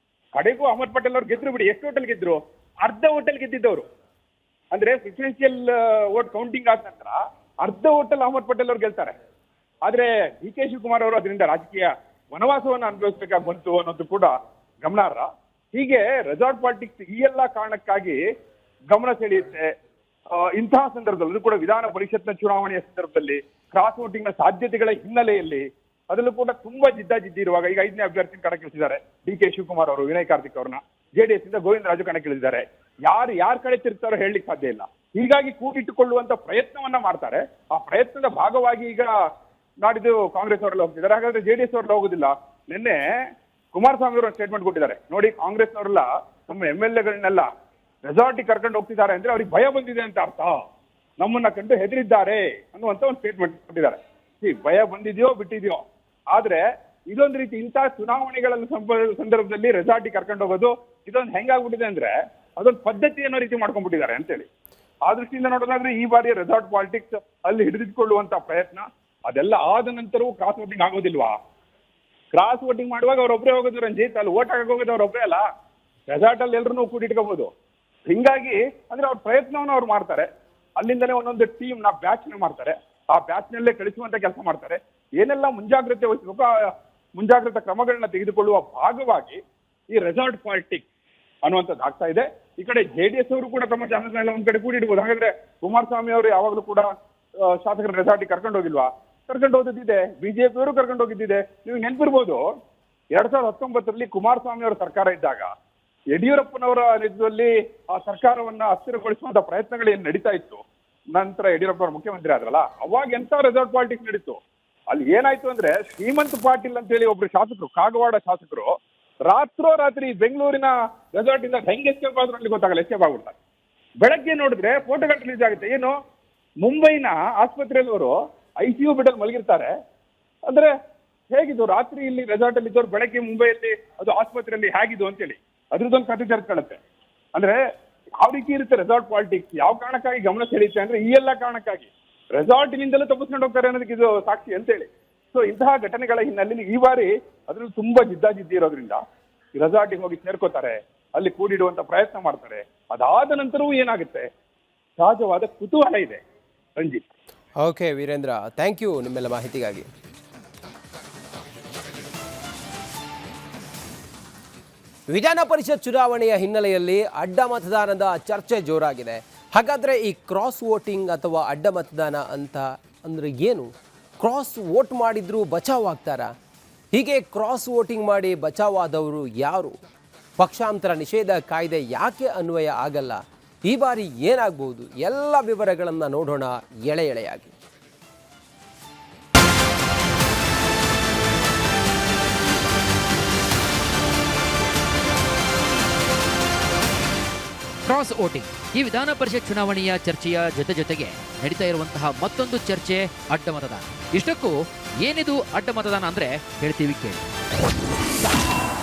ಕಡೆಗೂ ಅಹಮದ್ ಪಟೇಲ್ ಅವ್ರು ಗೆದ್ರು ಬಿಡಿ. ಎಷ್ಟು ಹೋಟೆಲ್ ಗೆದ್ರು? ಅರ್ಧ ಹೋಟೆಲ್ ಗೆದ್ದಿದ್ದವರು. ಅಂದ್ರೆ ಪ್ರಿಫರೆನ್ಷಿಯಲ್ ವೋಟ್ ಕೌಂಟಿಂಗ್ ಆದ ನಂತರ ಅರ್ಧ ಹೋಟೆಲ್ ಅಹಮದ್ ಪಟೇಲ್ ಅವ್ರು ಗೆಲ್ತಾರೆ. ಆದ್ರೆ DK ಶಿವಕುಮಾರ್ ಅವರು ಅದರಿಂದ ರಾಜಕೀಯ ವನವಾಸವನ್ನು ಅನುಭವಿಸಬೇಕಾಗಿ ಬಂತು ಅನ್ನೋದು ಕೂಡ ಗಮನಾರ್ಹ. ಹೀಗೆ ರೆಸಾರ್ಟ್ ಪಾಲಿಟಿಕ್ಸ್ ಈ ಎಲ್ಲಾ ಕಾರಣಕ್ಕಾಗಿ ಗಮನ ಸೆಳೆಯುತ್ತೆ. ಇಂತಹ ಸಂದರ್ಭದಲ್ಲಿ ಅದು ಕೂಡ ವಿಧಾನ ಪರಿಷತ್ನ ಚುನಾವಣೆಯ ಸಂದರ್ಭದಲ್ಲಿ ಕ್ರಾಸ್ ವೋಟಿಂಗ್ ನ ಸಾಧ್ಯತೆಗಳ ಹಿನ್ನೆಲೆಯಲ್ಲಿ ಅದರಲ್ಲೂ ಕೂಡ ತುಂಬಾ ಜಿದ್ದಾಜಿದ್ದಿ ಇರುವಾಗ ಈಗ 5ನೇ ಅಭ್ಯರ್ಥಿ ಕಣಕ್ಕಿಳಿಸಿದ್ದಾರೆ DK ಶಿವಕುಮಾರ್ ಅವರು, ವಿನಯ್ ಕಾರ್ತಿಕ್ ಅವ್ರನ್ನ. JDS ಇಂದ ಗೋವಿಂದರಾಜು ಕಣಕ್ಕಿಳಿಸಿದ್ದಾರೆ. ಯಾರು ಕಡೆ ತಿರ್ತಾರೋ ಹೇಳಲಿಕ್ಕೆ ಸಾಧ್ಯ ಇಲ್ಲ. ಹೀಗಾಗಿ ಕೂಡಿಟ್ಟುಕೊಳ್ಳುವಂತ ಪ್ರಯತ್ನವನ್ನ ಮಾಡ್ತಾರೆ. ಆ ಪ್ರಯತ್ನದ ಭಾಗವಾಗಿ ಈಗ ನಾಡಿದ್ದು ಕಾಂಗ್ರೆಸ್ ಅವರೆಲ್ಲ ಹೋಗ್ತಿದ್ದಾರೆ. ಹಾಗಾದ್ರೆ JDS ಅವರೆಲ್ಲ ಹೋಗುದಿಲ್ಲ. ನಿನ್ನೆ ಕುಮಾರಸ್ವಾಮಿ ಅವರು ಸ್ಟೇಟ್ಮೆಂಟ್ ಕೊಟ್ಟಿದ್ದಾರೆ. ನೋಡಿ, ಕಾಂಗ್ರೆಸ್ನವರೆಲ್ಲ ನಮ್ಮ MLA-ಗಳನ್ನೆಲ್ಲ ರೆಸಾರ್ಟಿಗೆ ಕರ್ಕೊಂಡು ಹೋಗ್ತಿದ್ದಾರೆ ಅಂದ್ರೆ ಅವ್ರಿಗೆ ಭಯ ಬಂದಿದೆ ಅಂತ ಅರ್ಥ, ನಮ್ಮನ್ನ ಕಂಡು ಹೆದರಿದ್ದಾರೆ ಅನ್ನುವಂತ ಒಂದು ಸ್ಟೇಟ್ಮೆಂಟ್ ಕೊಟ್ಟಿದ್ದಾರೆ. ಭಯ ಬಂದಿದೆಯೋ ಬಿಟ್ಟಿದೆಯೋ, ಆದ್ರೆ ಇದೊಂದು ರೀತಿ ಇಂತಹ ಚುನಾವಣೆಗಳಲ್ಲಿ ಸಂದರ್ಭದಲ್ಲಿ ರೆಸಾರ್ಟಿಗೆ ಕರ್ಕೊಂಡು ಹೋಗೋದು ಇದೊಂದು ಹೆಂಗಾಗ್ಬಿಟ್ಟಿದೆ ಅಂದ್ರೆ ಅದೊಂದು ಪದ್ಧತಿ ಅನ್ನೋ ರೀತಿ ಮಾಡ್ಕೊಂಡ್ಬಿಟ್ಟಿದ್ದಾರೆ ಅಂತೇಳಿ. ಆ ದೃಷ್ಟಿಯಿಂದ ನೋಡೋದಾದ್ರೆ ಈ ಬಾರಿಯ ರೆಸಾರ್ಟ್ ಪಾಲಿಟಿಕ್ಸ್ ಅಲ್ಲಿ ಹಿಡಿದಿಟ್ಕೊಳ್ಳುವಂತ ಪ್ರಯತ್ನ ಅದೆಲ್ಲ ಆದ ನಂತರವೂ ಕ್ರಾಸ್ ವೋಟಿಂಗ್ ಆಗೋದಿಲ್ವಾ? ಕ್ರಾಸ್ ವೋಟಿಂಗ್ ಮಾಡುವಾಗ ಅವ್ರೊಬ್ಬರೇ ಹೋಗೋದು ರಂಜಿತ್, ಅಲ್ಲಿ ಓಟ್ ಹಾಕಕ್ ಹೋಗೋದು ಅವ್ರೊಬ್ಬರೇ ಅಲ್ಲ, ರೆಸಾರ್ಟ್ ಅಲ್ಲಿ ಎಲ್ಲರೂ ಕೂಡಿಟ್ಕೋಬಹುದು. ಹಿಂಗಾಗಿ ಅಂದ್ರೆ ಅವ್ರ ಪ್ರಯತ್ನವನ್ನು ಅವ್ರು ಮಾಡ್ತಾರೆ. ಅಲ್ಲಿಂದಲೇ ಒಂದೊಂದು ಟೀಮ್ ನ ಬ್ಯಾಚ್ ಮಾಡ್ತಾರೆ. ಆ ಬ್ಯಾಚ್ ನಲ್ಲೇ ಕಳಿಸುವಂತ ಕೆಲಸ ಮಾಡ್ತಾರೆ. ಏನೆಲ್ಲ ಮುಂಜಾಗ್ರತೆ ವಹಿಸಬೇಕು ಆ ಮುಂಜಾಗ್ರತಾ ಕ್ರಮಗಳನ್ನ ತೆಗೆದುಕೊಳ್ಳುವ ಭಾಗವಾಗಿ ಈ ರೆಸಾರ್ಟ್ ಪಾಲಿಟಿಕ್ಸ್ ಅನ್ನುವಂಥದ್ದು ಆಗ್ತಾ ಇದೆ. ಈ ಕಡೆ JDS ಅವರು ಕೂಡ ತಮ್ಮ ಚಾನಲ್ನೆಲ್ಲ ಒಂದ್ ಕಡೆ ಕೂಡಿಡ್ಬೋದು. ಹಾಗಾದ್ರೆ ಕುಮಾರಸ್ವಾಮಿ ಅವರು ಯಾವಾಗಲೂ ಕೂಡ ಶಾಸಕರ ರೆಸಾರ್ಟಿಗೆ ಕರ್ಕೊಂಡು ಹೋಗಿಲ್ವಾ? ಕರ್ಕೊಂಡು ಹೋದಿದ್ದಿದೆ. BJP ಅವರು ಕರ್ಕೊಂಡು ಹೋಗಿದ್ದಿದೆ. ನೀವು ನೆನ್ಪಿರ್ಬೋದು 2019ರಲ್ಲಿ ಕುಮಾರಸ್ವಾಮಿ ಅವರ ಸರ್ಕಾರ ಇದ್ದಾಗ ಯಡಿಯೂರಪ್ಪನವರ ನೇತೃತ್ವದಲ್ಲಿ ಆ ಸರ್ಕಾರವನ್ನ ಅಸ್ಥಿರಗೊಳಿಸುವಂತ ಪ್ರಯತ್ನಗಳು ಏನ್ ನಡೀತಾ ಇತ್ತು. ನಂತರ ಯಡಿಯೂರಪ್ಪ ಅವರು ಮುಖ್ಯಮಂತ್ರಿ ಆದ್ರಲ್ಲ, ಅವಾಗ ಎಂತ ರೆಸಾರ್ಟ್ ಪಾಲಿಟಿಕ್ಸ್ ನಡೀತು. ಅಲ್ಲಿ ಏನಾಯ್ತು ಅಂದ್ರೆ ಶ್ರೀಮಂತ್ ಪಾಟೀಲ್ ಅಂತ ಹೇಳಿ ಒಬ್ರು ಶಾಸಕರು, ಕಾಗವಾಡ ಶಾಸಕರು, ರಾತ್ರಿ ಬೆಂಗಳೂರಿನ ರೆಸಾರ್ಟ್ ಇಂದ ಹೆಂಗೆ ಎಸ್ಕೇಪ್ ಆದ್ರೂ ಅಲ್ಲಿ ಗೊತ್ತಾಗಲ್ಲ, ಎಸ್ಕೇಪ್ ಆಗ್ಬಿಡ್ತಾರೆ. ಬೆಳಗ್ಗೆ ನೋಡಿದ್ರೆ ಫೋಟೋಗಳು ರಿಲೀಸ್ ಆಗುತ್ತೆ. ಏನು, ಮುಂಬೈನ ಆಸ್ಪತ್ರೆಯಲ್ಲಿ ಅವರು ICU ಬೆಡ್ ಮಲಗಿರ್ತಾರೆ. ಅಂದ್ರೆ ಹೇಗಿದ್ದು ರಾತ್ರಿ ಇಲ್ಲಿ ರೆಸಾರ್ಟ್ ಅಲ್ಲಿ ಇದ್ದವ್ರು ಬೆಳಗ್ಗೆ ಮುಂಬೈಯಲ್ಲಿ ಅದು ಆಸ್ಪತ್ರೆಯಲ್ಲಿ ಹೇಗಿದ್ದು ಅಂತೇಳಿ ಅದ್ರದ್ದೊಂದು ಕಥೆ ತೆರೆದುಕೊಳ್ಳುತ್ತೆ. ಅಂದ್ರೆ ಯಾವ ರೀತಿ ಇರುತ್ತೆ ರೆಸಾರ್ಟ್ ಪಾಲಿಟಿಕ್ಸ್, ಯಾವ ಕಾರಣಕ್ಕಾಗಿ ಗಮನ ಸೆಳೆಯುತ್ತೆ ಅಂದ್ರೆ ಈ ಎಲ್ಲ ಕಾರಣಕ್ಕಾಗಿ ರೆಸಾರ್ಟ್ನಿಂದಲೂ ತಪ್ಪಿಸ್ಕೊಂಡು ಹೋಗ್ತಾರೆ ಅನ್ನೋದಕ್ಕೆ ಇದು ಸಾಕ್ಷಿ ಅಂತೇಳಿ. ಸೊ ಇಂತಹ ಘಟನೆಗಳ ಹಿನ್ನೆಲೆಯಲ್ಲಿ ಈ ಬಾರಿ ಅದ್ರಲ್ಲಿ ತುಂಬಾ ಜಿದ್ದಾಜಿದ್ದಿ ಇರೋದ್ರಿಂದ ರೆಸಾರ್ಟಿಗೆ ಹೋಗಿ ಸೇರ್ಕೋತಾರೆ, ಅಲ್ಲಿ ಕೂಡಿಡುವಂತ ಪ್ರಯತ್ನ ಮಾಡ್ತಾರೆ. ಅದಾದ ನಂತರವೂ ಏನಾಗುತ್ತೆ, ಸಹಜವಾದ ಕುತೂಹಲ ಇದೆ Ranjit. Okay Virendra, thank you ನಿಮ್ಮೆಲ್ಲ ಮಾಹಿತಿಗಾಗಿ. ವಿಧಾನ ಪರಿಷತ್ ಚುನಾವಣೆಯ ಹಿನ್ನೆಲೆಯಲ್ಲಿ ಅಡ್ಡ ಮತದಾನದ ಚರ್ಚೆ ಜೋರಾಗಿದೆ. ಹಾಗಾದರೆ ಈ ಕ್ರಾಸ್ ವೋಟಿಂಗ್ ಅಥವಾ ಅಡ್ಡ ಮತದಾನ ಅಂತ ಅಂದರೆ ಏನು? ಕ್ರಾಸ್ ವೋಟ್ ಮಾಡಿದ್ರೂ ಬಚಾವ್ ಆಗ್ತಾರಾ? ಹೀಗೆ ಕ್ರಾಸ್ ವೋಟಿಂಗ್ ಮಾಡಿ ಬಚಾವಾದವರು ಯಾರು? ಪಕ್ಷಾಂತರ ನಿಷೇಧ ಕಾಯ್ದೆ ಯಾಕೆ ಅನ್ವಯ ಆಗಲ್ಲ? ಈ ಬಾರಿ ಏನಾಗಬಹುದು? ಎಲ್ಲ ವಿವರಗಳನ್ನು ನೋಡೋಣ ಎಳೆಯಾಗಿ. ಕ್ರಾಸ್ ವೋಟಿಂಗ್ ಈ ವಿಧಾನ ಪರಿಷತ್ ಚುನಾವಣೆಯ ಚರ್ಚೆಯ ಜೊತೆಗೆ ನಡೀತಾ ಇರುವಂತಹ ಮತ್ತೊಂದು ಚರ್ಚೆ ಅಡ್ಡ ಮತದಾನ. ಇಷ್ಟಕ್ಕೂ ಏನಿದು ಅಡ್ಡ ಮತದಾನ ಅಂದ್ರೆ ಹೇಳ್ತೀವಿ ಕೇಳಿ.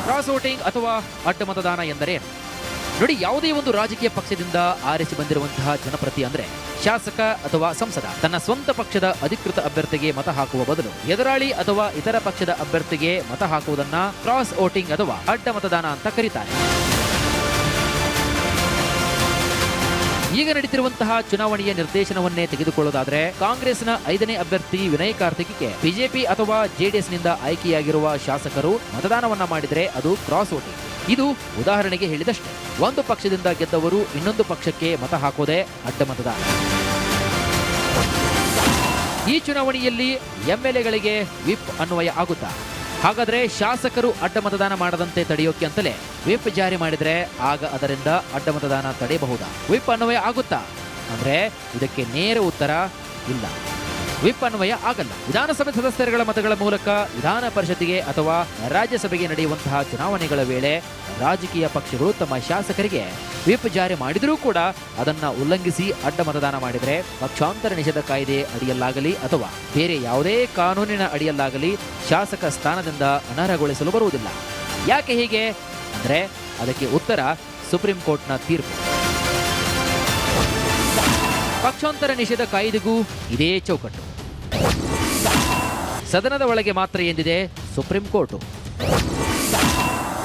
ಕ್ರಾಸ್ ವೋಟಿಂಗ್ ಅಥವಾ ಅಡ್ಡ ಮತದಾನ ಎಂದರೆ ನೋಡಿ, ಯಾವುದೇ ಒಂದು ರಾಜಕೀಯ ಪಕ್ಷದಿಂದ ಆರಿಸಿ ಬಂದಿರುವಂತಹ ಜನಪ್ರತಿ ಅಂದ್ರೆ ಶಾಸಕ ಅಥವಾ ಸಂಸದ ತನ್ನ ಸ್ವಂತ ಪಕ್ಷದ ಅಧಿಕೃತ ಅಭ್ಯರ್ಥಿಗೆ ಮತ ಹಾಕುವ ಬದಲು ಎದುರಾಳಿ ಅಥವಾ ಇತರ ಪಕ್ಷದ ಅಭ್ಯರ್ಥಿಗೆ ಮತ ಹಾಕುವುದನ್ನ ಕ್ರಾಸ್ ವೋಟಿಂಗ್ ಅಥವಾ ಅಡ್ಡ ಮತದಾನ ಅಂತ ಕರೀತಾರೆ. ಈಗ ನಡೀತಿರುವಂತಹ ಚುನಾವಣೆಯ ನಿರ್ದೇಶನವನ್ನೇ ತೆಗೆದುಕೊಳ್ಳೋದಾದ್ರೆ ಕಾಂಗ್ರೆಸ್ನ 5ನೇ ಅಭ್ಯರ್ಥಿ ವಿನಯ್ ಕಾರ್ತಿಕ್ಗೆ ಬಿಜೆಪಿ ಅಥವಾ JDS ನಿಂದ ಆಯ್ಕೆಯಾಗಿರುವ ಶಾಸಕರು ಮತದಾನವನ್ನ ಮಾಡಿದರೆ ಅದು ಕ್ರಾಸ್ ವೋಟಿಂಗ್. ಇದು ಉದಾಹರಣೆಗೆ ಹೇಳಿದಷ್ಟೇ. ಒಂದು ಪಕ್ಷದಿಂದ ಗೆದ್ದವರು ಇನ್ನೊಂದು ಪಕ್ಷಕ್ಕೆ ಮತ ಹಾಕೋದೇ ಅಡ್ಡ ಮತದಾನ. ಈ ಚುನಾವಣೆಯಲ್ಲಿ ಎಂಎಲ್ಎಗಳಿಗೆ ವಿಪ್ ಅನ್ವಯ ಆಗುತ್ತಾ? ಹಾಗಾದ್ರೆ ಶಾಸಕರು ಅಡ್ಡ ಮತದಾನ ಮಾಡದಂತೆ ತಡೆಯೋಕೆ ಅಂತಲೇ ವಿಪ್ ಜಾರಿ ಮಾಡಿದ್ರೆ ಆಗ ಅದರಿಂದ ಅಡ್ಡ ಮತದಾನ ತಡೆಯಬಹುದಾ? ವಿಪ್ ಅನ್ವಯ ಆಗುತ್ತಾ ಅಂದ್ರೆ ಇದಕ್ಕೆ ನೇರ ಉತ್ತರ ಇಲ್ಲ. ವಿಪ್ ಅನ್ವಯ ಆಗಲ್ಲ. ವಿಧಾನಸಭೆ ಸದಸ್ಯರುಗಳ ಮತಗಳ ಮೂಲಕ ವಿಧಾನ ಪರಿಷತ್ತಿಗೆ ಅಥವಾ ರಾಜ್ಯಸಭೆಗೆ ನಡೆಯುವಂತಹ ಚುನಾವಣೆಗಳ ವೇಳೆ ರಾಜಕೀಯ ಪಕ್ಷಗಳು ತಮ್ಮ ಶಾಸಕರಿಗೆ ವಿಪ್ ಜಾರಿ ಮಾಡಿದರೂ ಕೂಡ ಅದನ್ನ ಉಲ್ಲಂಘಿಸಿ ಅಡ್ಡ ಮತದಾನ ಮಾಡಿದರೆ ಪಕ್ಷಾಂತರ ನಿಷೇಧ ಕಾಯ್ದೆ ಅಡಿಯಲ್ಲಾಗಲಿ ಅಥವಾ ಬೇರೆ ಯಾವುದೇ ಕಾನೂನಿನ ಅಡಿಯಲ್ಲಾಗಲಿ ಶಾಸಕ ಸ್ಥಾನದಿಂದ ಅನರ್ಹಗೊಳಿಸಲು ಬರುವುದಿಲ್ಲ. ಯಾಕೆ ಹೀಗೆ ಅಂದ್ರೆ ಅದಕ್ಕೆ ಉತ್ತರ ಸುಪ್ರೀಂ ಕೋರ್ಟ್ನ ತೀರ್ಪು. ಪಕ್ಷಾಂತರ ನಿಷೇಧ ಕಾಯ್ದೆಗೂ ಇದೇ ಚೌಕಟ್ಟು. ಸದನದ ಒಳಗೆ ಮಾತ್ರ ಎಂದಿದೆ ಸುಪ್ರೀಂ ಕೋರ್ಟು.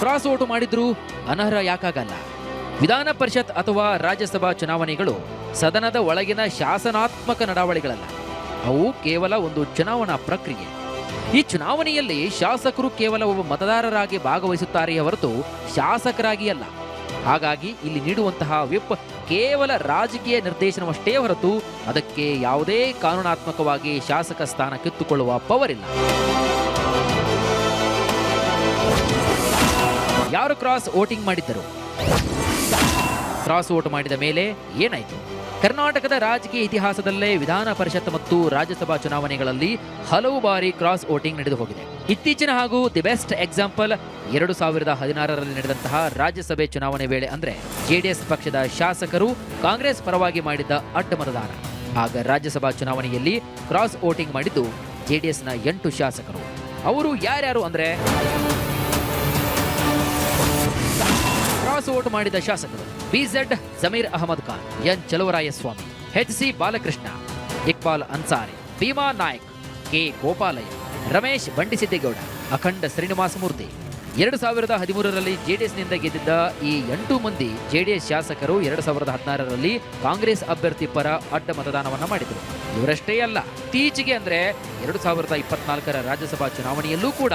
ಕ್ರಾಸ್ ಓಟು ಮಾಡಿದ್ರೂ ಅನರ್ಹ ಯಾಕಾಗಲ್ಲ? ವಿಧಾನ ಪರಿಷತ್ ಅಥವಾ ರಾಜ್ಯಸಭಾ ಚುನಾವಣೆಗಳು ಸದನದ ಒಳಗಿನ ಶಾಸನಾತ್ಮಕ ನಡಾವಳಿಗಳಲ್ಲ. ಅವು ಕೇವಲ ಒಂದು ಚುನಾವಣಾ ಪ್ರಕ್ರಿಯೆ. ಈ ಚುನಾವಣೆಯಲ್ಲಿ ಶಾಸಕರು ಕೇವಲ ಒಬ್ಬ ಮತದಾರರಾಗಿ ಭಾಗವಹಿಸುತ್ತಾರೆಯೇ ಹೊರತು ಶಾಸಕರಾಗಿ ಅಲ್ಲ. ಹಾಗಾಗಿ ಇಲ್ಲಿ ನೀಡುವಂತಹ ವಿಪ್ ಕೇವಲ ರಾಜಕೀಯ ನಿರ್ದೇಶನವಷ್ಟೇ ಹೊರತು ಅದಕ್ಕೆ ಯಾವುದೇ ಕಾನೂನಾತ್ಮಕವಾಗಿ ಶಾಸಕ ಸ್ಥಾನ ಕಿತ್ತುಕೊಳ್ಳುವ ಪವರ್ ಇಲ್ಲ. ಯಾರು ಕ್ರಾಸ್ ವೋಟಿಂಗ್ ಮಾಡಿದ್ದರು? ಕ್ರಾಸ್ ವೋಟ್ ಮಾಡಿದ ಮೇಲೆ ಏನಾಯಿತು? ಕರ್ನಾಟಕದ ರಾಜಕೀಯ ಇತಿಹಾಸದಲ್ಲೇ ವಿಧಾನ ಪರಿಷತ್ ಮತ್ತು ರಾಜ್ಯಸಭಾ ಚುನಾವಣೆಗಳಲ್ಲಿ ಹಲವು ಬಾರಿ ಕ್ರಾಸ್ ವೋಟಿಂಗ್ ನಡೆದು ಹೋಗಿದೆ. ಇತ್ತೀಚಿನ ಹಾಗೂ ದಿ ಬೆಸ್ಟ್ ಎಕ್ಸಾಂಪಲ್ 2016ರಲ್ಲಿ ನಡೆದಂತಹ ರಾಜ್ಯಸಭೆ ಚುನಾವಣೆ ವೇಳೆ ಅಂದ್ರೆ ಜೆಡಿಎಸ್ ಪಕ್ಷದ ಶಾಸಕರು ಕಾಂಗ್ರೆಸ್ ಪರವಾಗಿ ಮಾಡಿದ್ದ ಅಡ್ಡ ಮತದಾನ. ಆಗ ರಾಜ್ಯಸಭಾ ಚುನಾವಣೆಯಲ್ಲಿ ಕ್ರಾಸ್ ವೋಟಿಂಗ್ ಮಾಡಿದ್ದು ಜೆಡಿಎಸ್ನ 8 ಶಾಸಕರು. ಅವರು ಯಾರ್ಯಾರು ಅಂದ್ರೆ ಕ್ರಾಸ್ ವೋಟ್ ಮಾಡಿದ ಶಾಸಕರು B Z Zameer Ahmed Khan, N Chaluvarayaswamy, H C. Balakrishna, Iqbal Ansari, Bhima Naik, K Gopalaiah, Ramesh Bandisiddegowda, Akhanda Srinivasa ಮೂರ್ತಿ. 2013ರಲ್ಲಿ ಜೆಡಿಎಸ್ನಿಂದ ಗೆದ್ದಿದ್ದ ಈ 8 ಮಂದಿ ಜೆಡಿಎಸ್ ಶಾಸಕರು 2016ರಲ್ಲಿ ಕಾಂಗ್ರೆಸ್ ಅಭ್ಯರ್ಥಿ ಪರ ಅಡ್ಡ ಮತದಾನವನ್ನ ಮಾಡಿದರು. ಇವರಷ್ಟೇ ಅಲ್ಲ, ಇತ್ತೀಚೆಗೆ ಅಂದ್ರೆ 2024ರ ರಾಜ್ಯಸಭಾ ಚುನಾವಣೆಯಲ್ಲೂ ಕೂಡ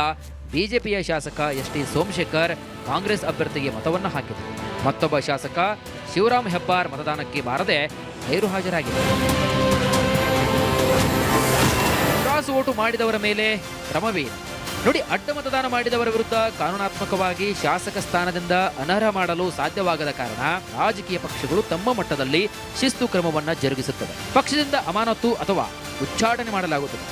ಬಿಜೆಪಿಯ ಶಾಸಕ ಎಸ್.ಟಿ. ಸೋಮಶೇಖರ್ ಕಾಂಗ್ರೆಸ್ ಅಭ್ಯರ್ಥಿಗೆ ಮತವನ್ನು ಹಾಕಿದರು. ಮತ್ತೊಬ್ಬ ಶಾಸಕ ಶಿವರಾಮ್ ಹೆಬ್ಬಾರ್ ಮತದಾನಕ್ಕೆ ಬಾರದೆ ಗೈರು ಹಾಜರಾಗಿದ್ದರು. ಕ್ರಾಸ್ ವೋಟು ಮಾಡಿದವರ ಮೇಲೆ ಕ್ರಮವೇನು ನೋಡಿ? ಅಡ್ಡ ಮತದಾನ ಮಾಡಿದವರ ವಿರುದ್ಧ ಕಾನೂನಾತ್ಮಕವಾಗಿ ಶಾಸಕ ಸ್ಥಾನದಿಂದ ಅನರ್ಹ ಮಾಡಲು ಸಾಧ್ಯವಾಗದ ಕಾರಣ ರಾಜಕೀಯ ಪಕ್ಷಗಳು ತಮ್ಮ ಮಟ್ಟದಲ್ಲಿ ಶಿಸ್ತು ಕ್ರಮವನ್ನ ಜರುಗಿಸುತ್ತವೆ. ಪಕ್ಷದಿಂದ ಅಮಾನತು ಅಥವಾ ಉಚ್ಚಾಟನೆ ಮಾಡಲಾಗುತ್ತದೆ.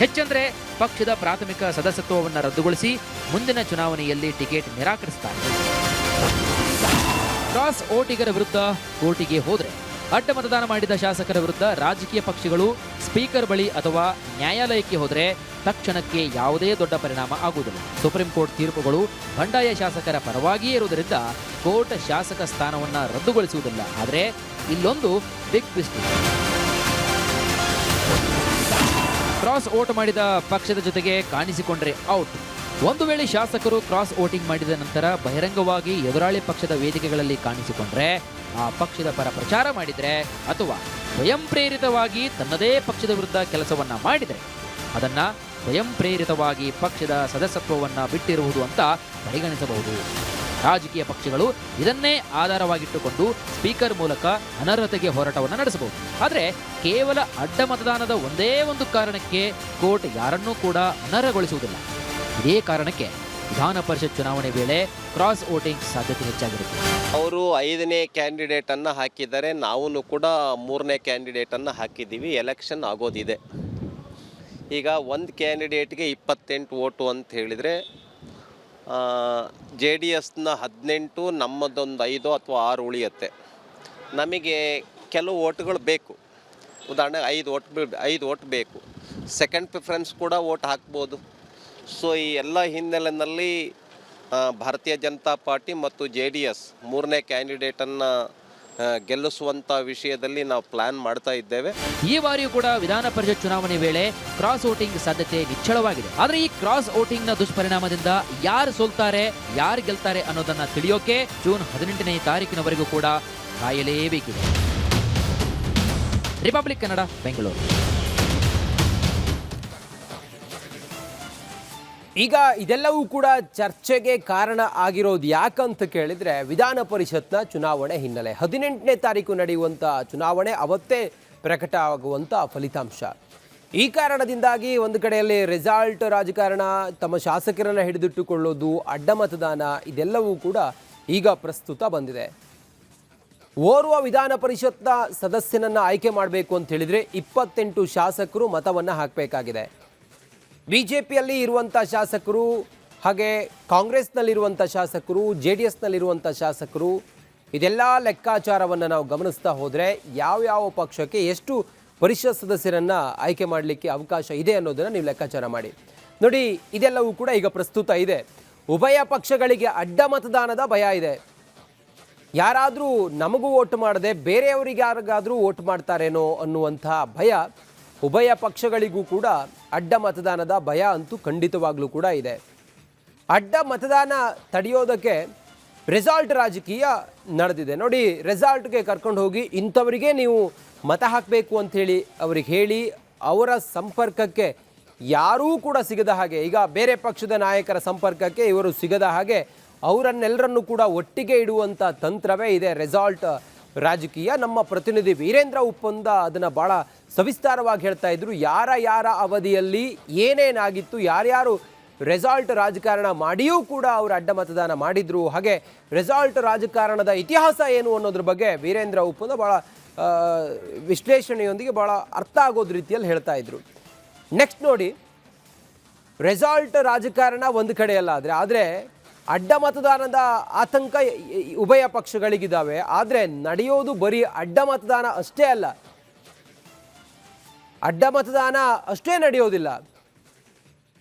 ಹೆಚ್ಚಂದ್ರೆ ಪಕ್ಷದ ಪ್ರಾಥಮಿಕ ಸದಸ್ಯತ್ವವನ್ನು ರದ್ದುಗೊಳಿಸಿ ಮುಂದಿನ ಚುನಾವಣೆಯಲ್ಲಿ ಟಿಕೆಟ್ ನಿರಾಕರಿಸುತ್ತಾರೆ. ಕ್ರಾಸ್ ವೋಟಿಗರ ವಿರುದ್ಧ ಕೋರ್ಟಿಗೆ ಹೋದ್ರೆ ಅಡ್ಡ ಮತದಾನ ಮಾಡಿದ ಶಾಸಕರ ವಿರುದ್ಧ ರಾಜಕೀಯ ಪಕ್ಷಗಳು ಸ್ಪೀಕರ್ ಬಳಿ ಅಥವಾ ನ್ಯಾಯಾಲಯಕ್ಕೆ ಹೋದರೆ ತಕ್ಷಣಕ್ಕೆ ಯಾವುದೇ ದೊಡ್ಡ ಪರಿಣಾಮ ಆಗುವುದಿಲ್ಲ. ಸುಪ್ರೀಂ ಕೋರ್ಟ್ ತೀರ್ಪುಗಳು ಬಂಡಾಯ ಶಾಸಕರ ಪರವಾಗಿಯೇ ಇರುವುದರಿಂದ ಕೋರ್ಟ್ ಶಾಸಕ ಸ್ಥಾನವನ್ನು ರದ್ದುಗೊಳಿಸುವುದಿಲ್ಲ. ಆದರೆ ಇಲ್ಲೊಂದು ಬಿಗ್ ಟ್ವಿಸ್ಟ್ ಇದೆ. ಕ್ರಾಸ್ ವೋಟ್ ಮಾಡಿದ ಪಕ್ಷದ ಜೊತೆಗೆ ಕಾಣಿಸಿಕೊಂಡ್ರೆ ಔಟ್. ಒಂದು ವೇಳೆ ಶಾಸಕರು ಕ್ರಾಸ್ ವೋಟಿಂಗ್ ಮಾಡಿದ ನಂತರ ಬಹಿರಂಗವಾಗಿ ಎದುರಾಳಿ ಪಕ್ಷದ ವೇದಿಕೆಗಳಲ್ಲಿ ಕಾಣಿಸಿಕೊಂಡ್ರೆ, ಆ ಪಕ್ಷದ ಪರ ಪ್ರಚಾರ ಮಾಡಿದರೆ ಅಥವಾ ಸ್ವಯಂ ಪ್ರೇರಿತವಾಗಿ ತನ್ನದೇ ಪಕ್ಷದ ವಿರುದ್ಧ ಕೆಲಸವನ್ನ ಮಾಡಿದರೆ ಅದನ್ನ ಸ್ವಯಂ ಪ್ರೇರಿತವಾಗಿ ಪಕ್ಷದ ಸದಸ್ಯತ್ವವನ್ನ ಬಿಟ್ಟಿರುವುದು ಅಂತ ಪರಿಗಣಿಸಬಹುದು. ರಾಜಕೀಯ ಪಕ್ಷಗಳು ಇದನ್ನೇ ಆಧಾರವಾಗಿಟ್ಟುಕೊಂಡು ಸ್ಪೀಕರ್ ಮೂಲಕ ಅನರ್ಹತೆಗೆ ಹೋರಾಟವನ್ನು ನಡೆಸಬಹುದು. ಆದರೆ ಕೇವಲ ಅಡ್ಡ ಮತದಾನದ ಒಂದೇ ಒಂದು ಕಾರಣಕ್ಕೆ ಕೋರ್ಟ್ ಯಾರನ್ನೂ ಕೂಡ ಅನರ್ಹಗೊಳಿಸುವುದಿಲ್ಲ. ಇದೇ ಕಾರಣಕ್ಕೆ ವಿಧಾನ ಪರಿಷತ್ ಚುನಾವಣೆ ವೇಳೆ ಕ್ರಾಸ್ ವೋಟಿಂಗ್ ಸಾಧ್ಯತೆ ಹೆಚ್ಚಾಗಿರುತ್ತೆ. ಅವರು 5ನೇ ಕ್ಯಾಂಡಿಡೇಟನ್ನು ಹಾಕಿದ್ದಾರೆ, ನಾವು ಕೂಡ 3ನೇ ಕ್ಯಾಂಡಿಡೇಟನ್ನು ಹಾಕಿದ್ದೀವಿ. ಎಲೆಕ್ಷನ್ ಆಗೋದಿದೆ. ಈಗ ಒಂದು ಕ್ಯಾಂಡಿಡೇಟ್ಗೆ 28 ವೋಟು ಅಂತ ಹೇಳಿದರೆ JDSನ 18, ನಮ್ಮದೊಂದು 5 ಅಥವಾ 6 ಉಳಿಯುತ್ತೆ. ನಮಗೆ ಕೆಲವು ಓಟ್ಗಳು ಬೇಕು. ಉದಾಹರಣೆಗೆ 5 ಓಟ್ ಬೇಕು. ಸೆಕೆಂಡ್ ಪ್ರಿಫರೆನ್ಸ್ ಕೂಡ ಓಟ್ ಹಾಕ್ಬೋದು. ಸೊ ಈ ಎಲ್ಲ ಹಿನ್ನೆಲೆಯಲ್ಲಿ ಭಾರತೀಯ ಜನತಾ ಪಾರ್ಟಿ ಮತ್ತು JDS 3ನೇ ಕ್ಯಾಂಡಿಡೇಟನ್ನು ಗೆಲ್ಲಿಸುವಂಥ ವಿಷಯದಲ್ಲಿ ನಾವು ಪ್ಲಾನ್ ಮಾಡ್ತಾ ಇದ್ದೇವೆ. ಈ ಬಾರಿಯೂ ಕೂಡ ವಿಧಾನ ಪರಿಷತ್ ಚುನಾವಣೆ ವೇಳೆ ಕ್ರಾಸ್ ವೋಟಿಂಗ್ ಸಾಧ್ಯತೆ ನಿಚ್ಚಳವಾಗಿದೆ. ಆದರೆ ಈ ಕ್ರಾಸ್ ವೋಟಿಂಗ್ ನ ದುಷ್ಪರಿಣಾಮದಿಂದ ಯಾರು ಸೋಲ್ತಾರೆ, ಯಾರು ಗೆಲ್ತಾರೆ ಅನ್ನೋದನ್ನ ತಿಳಿಯೋಕೆ ಜೂನ್ 18ನೇ ತಾರೀಕಿನವರೆಗೂ ಕೂಡ ಕಾಯಲೇಬೇಕಿದೆ. ರಿಪಬ್ಲಿಕ್ ಕನ್ನಡ, ಬೆಂಗಳೂರು. ಈಗ ಇದೆಲ್ಲವೂ ಕೂಡ ಚರ್ಚೆಗೆ ಕಾರಣ ಆಗಿರೋದು ಯಾಕಂತ ಕೇಳಿದ್ರೆ ವಿಧಾನ ಪರಿಷತ್ನ ಚುನಾವಣೆ ಹಿನ್ನೆಲೆ 18ನೇ ತಾರೀಕು ನಡೆಯುವಂಥ ಚುನಾವಣೆ ಅವತ್ತೇ ಪ್ರಕಟ ಆಗುವಂಥ ಫಲಿತಾಂಶ. ಈ ಕಾರಣದಿಂದಾಗಿ ಒಂದು ಕಡೆಯಲ್ಲಿ ರೆಸಾಲ್ಟ್ ರಾಜಕಾರಣ, ತಮ್ಮ ಶಾಸಕರನ್ನು ಹಿಡಿದಿಟ್ಟುಕೊಳ್ಳೋದು, ಅಡ್ಡ ಮತದಾನ ಇದೆಲ್ಲವೂ ಕೂಡ ಈಗ ಪ್ರಸ್ತುತ ಬಂದಿದೆ. ಓರ್ವ ವಿಧಾನ ಪರಿಷತ್ನ ಸದಸ್ಯನನ್ನು ಆಯ್ಕೆ ಮಾಡಬೇಕು ಅಂತ ಹೇಳಿದರೆ 28 ಶಾಸಕರು ಮತವನ್ನು ಹಾಕಬೇಕಾಗಿದೆ. ಬಿಜೆಪಿಯಲ್ಲಿ ಇರುವಂಥ ಶಾಸಕರು, ಹಾಗೆ ಕಾಂಗ್ರೆಸ್ನಲ್ಲಿರುವಂಥ ಶಾಸಕರು, JDSನಲ್ಲಿರುವಂಥ ಶಾಸಕರು, ಇದೆಲ್ಲ ಲೆಕ್ಕಾಚಾರವನ್ನು ನಾವು ಗಮನಿಸ್ತಾ ಹೋದರೆ ಯಾವ್ಯಾವ ಪಕ್ಷಕ್ಕೆ ಎಷ್ಟು ಪರಿಷತ್ ಸದಸ್ಯರನ್ನು ಆಯ್ಕೆ ಮಾಡಲಿಕ್ಕೆ ಅವಕಾಶ ಇದೆ ಅನ್ನೋದನ್ನು ನೀವು ಲೆಕ್ಕಾಚಾರ ಮಾಡಿ ನೋಡಿ. ಇದೆಲ್ಲವೂ ಕೂಡ ಈಗ ಪ್ರಸ್ತುತ ಇದೆ. ಉಭಯ ಪಕ್ಷಗಳಿಗೆ ಅಡ್ಡ ಮತದಾನದ ಭಯ ಇದೆ. ಯಾರಾದರೂ ನಮಗೂ ವೋಟ್ ಮಾಡದೆ ಬೇರೆಯವರಿಗೆ ಯಾರಿಗಾದರೂ ವೋಟ್ ಮಾಡ್ತಾರೇನೋ ಅನ್ನುವಂಥ ಭಯ ಉಭಯ ಪಕ್ಷಗಳಿಗೂ ಕೂಡ ಅಡ್ಡ ಮತದಾನದ ಭಯ ಅಂತೂ ಖಂಡಿತವಾಗ್ಲೂ ಕೂಡ ಇದೆ. ಅಡ್ಡ ಮತದಾನ ತಡೆಯೋದಕ್ಕೆ ರೆಸಾಲ್ಟ್ ರಾಜಕೀಯ ನಡೆದಿದೆ ನೋಡಿ. ರೆಸಾಲ್ಟ್ಗೆ ಕರ್ಕೊಂಡು ಹೋಗಿ ಇಂಥವರಿಗೆ ನೀವು ಮತ ಹಾಕಬೇಕು ಅಂಥೇಳಿ ಅವ್ರಿಗೆ ಹೇಳಿ ಅವರ ಸಂಪರ್ಕಕ್ಕೆ ಯಾರೂ ಕೂಡ ಸಿಗದ ಹಾಗೆ, ಈಗ ಬೇರೆ ಪಕ್ಷದ ನಾಯಕರ ಸಂಪರ್ಕಕ್ಕೆ ಇವರು ಸಿಗದ ಹಾಗೆ ಅವರನ್ನೆಲ್ಲರನ್ನೂ ಕೂಡ ಒಟ್ಟಿಗೆ ಇಡುವಂಥ ತಂತ್ರವೇ ಇದೆ ರೆಸಾಲ್ಟ್ ರಾಜಕೀಯ. ನಮ್ಮ ಪ್ರತಿನಿಧಿ ವೀರೇಂದ್ರ ಉಪ್ಪಂದ ಅದನ್ನು ಭಾಳ ಸವಿಸ್ತಾರವಾಗಿ ಹೇಳ್ತಾ ಇದ್ರು. ಯಾರ ಅವಧಿಯಲ್ಲಿ ಏನೇನಾಗಿತ್ತು, ಯಾರ್ಯಾರು ರೆಸಾಲ್ಟ್ ರಾಜಕಾರಣ ಮಾಡಿಯೂ ಕೂಡ ಅವರು ಅಡ್ಡ ಮತದಾನ ಮಾಡಿದ್ರು, ಹಾಗೆ ರೆಸಾಲ್ಟ್ ರಾಜಕಾರಣದ ಇತಿಹಾಸ ಏನು ಅನ್ನೋದ್ರ ಬಗ್ಗೆ ವೀರೇಂದ್ರ ಉಪ್ಪಂದ ಭಾಳ ವಿಶ್ಲೇಷಣೆಯೊಂದಿಗೆ ಭಾಳ ಅರ್ಥ ಆಗೋದ್ ರೀತಿಯಲ್ಲಿ ಹೇಳ್ತಾ ಇದ್ರು. ನೆಕ್ಸ್ಟ್ ನೋಡಿ, ರೆಸಾಲ್ಟ್ ರಾಜಕಾರಣ ಒಂದು ಕಡೆಯಲ್ಲ, ಆದರೆ ಅಡ್ಡ ಮತದಾನದ ಆತಂಕ ಉಭಯ ಪಕ್ಷಗಳಿಗಿದ್ದಾವೆ. ಆದರೆ ನಡೆಯೋದು ಬರೀ ಅಡ್ಡ ಮತದಾನ ಅಷ್ಟೇ ಅಲ್ಲ, ಅಡ್ಡ ಮತದಾನ ಅಷ್ಟೇ ನಡೆಯೋದಿಲ್ಲ,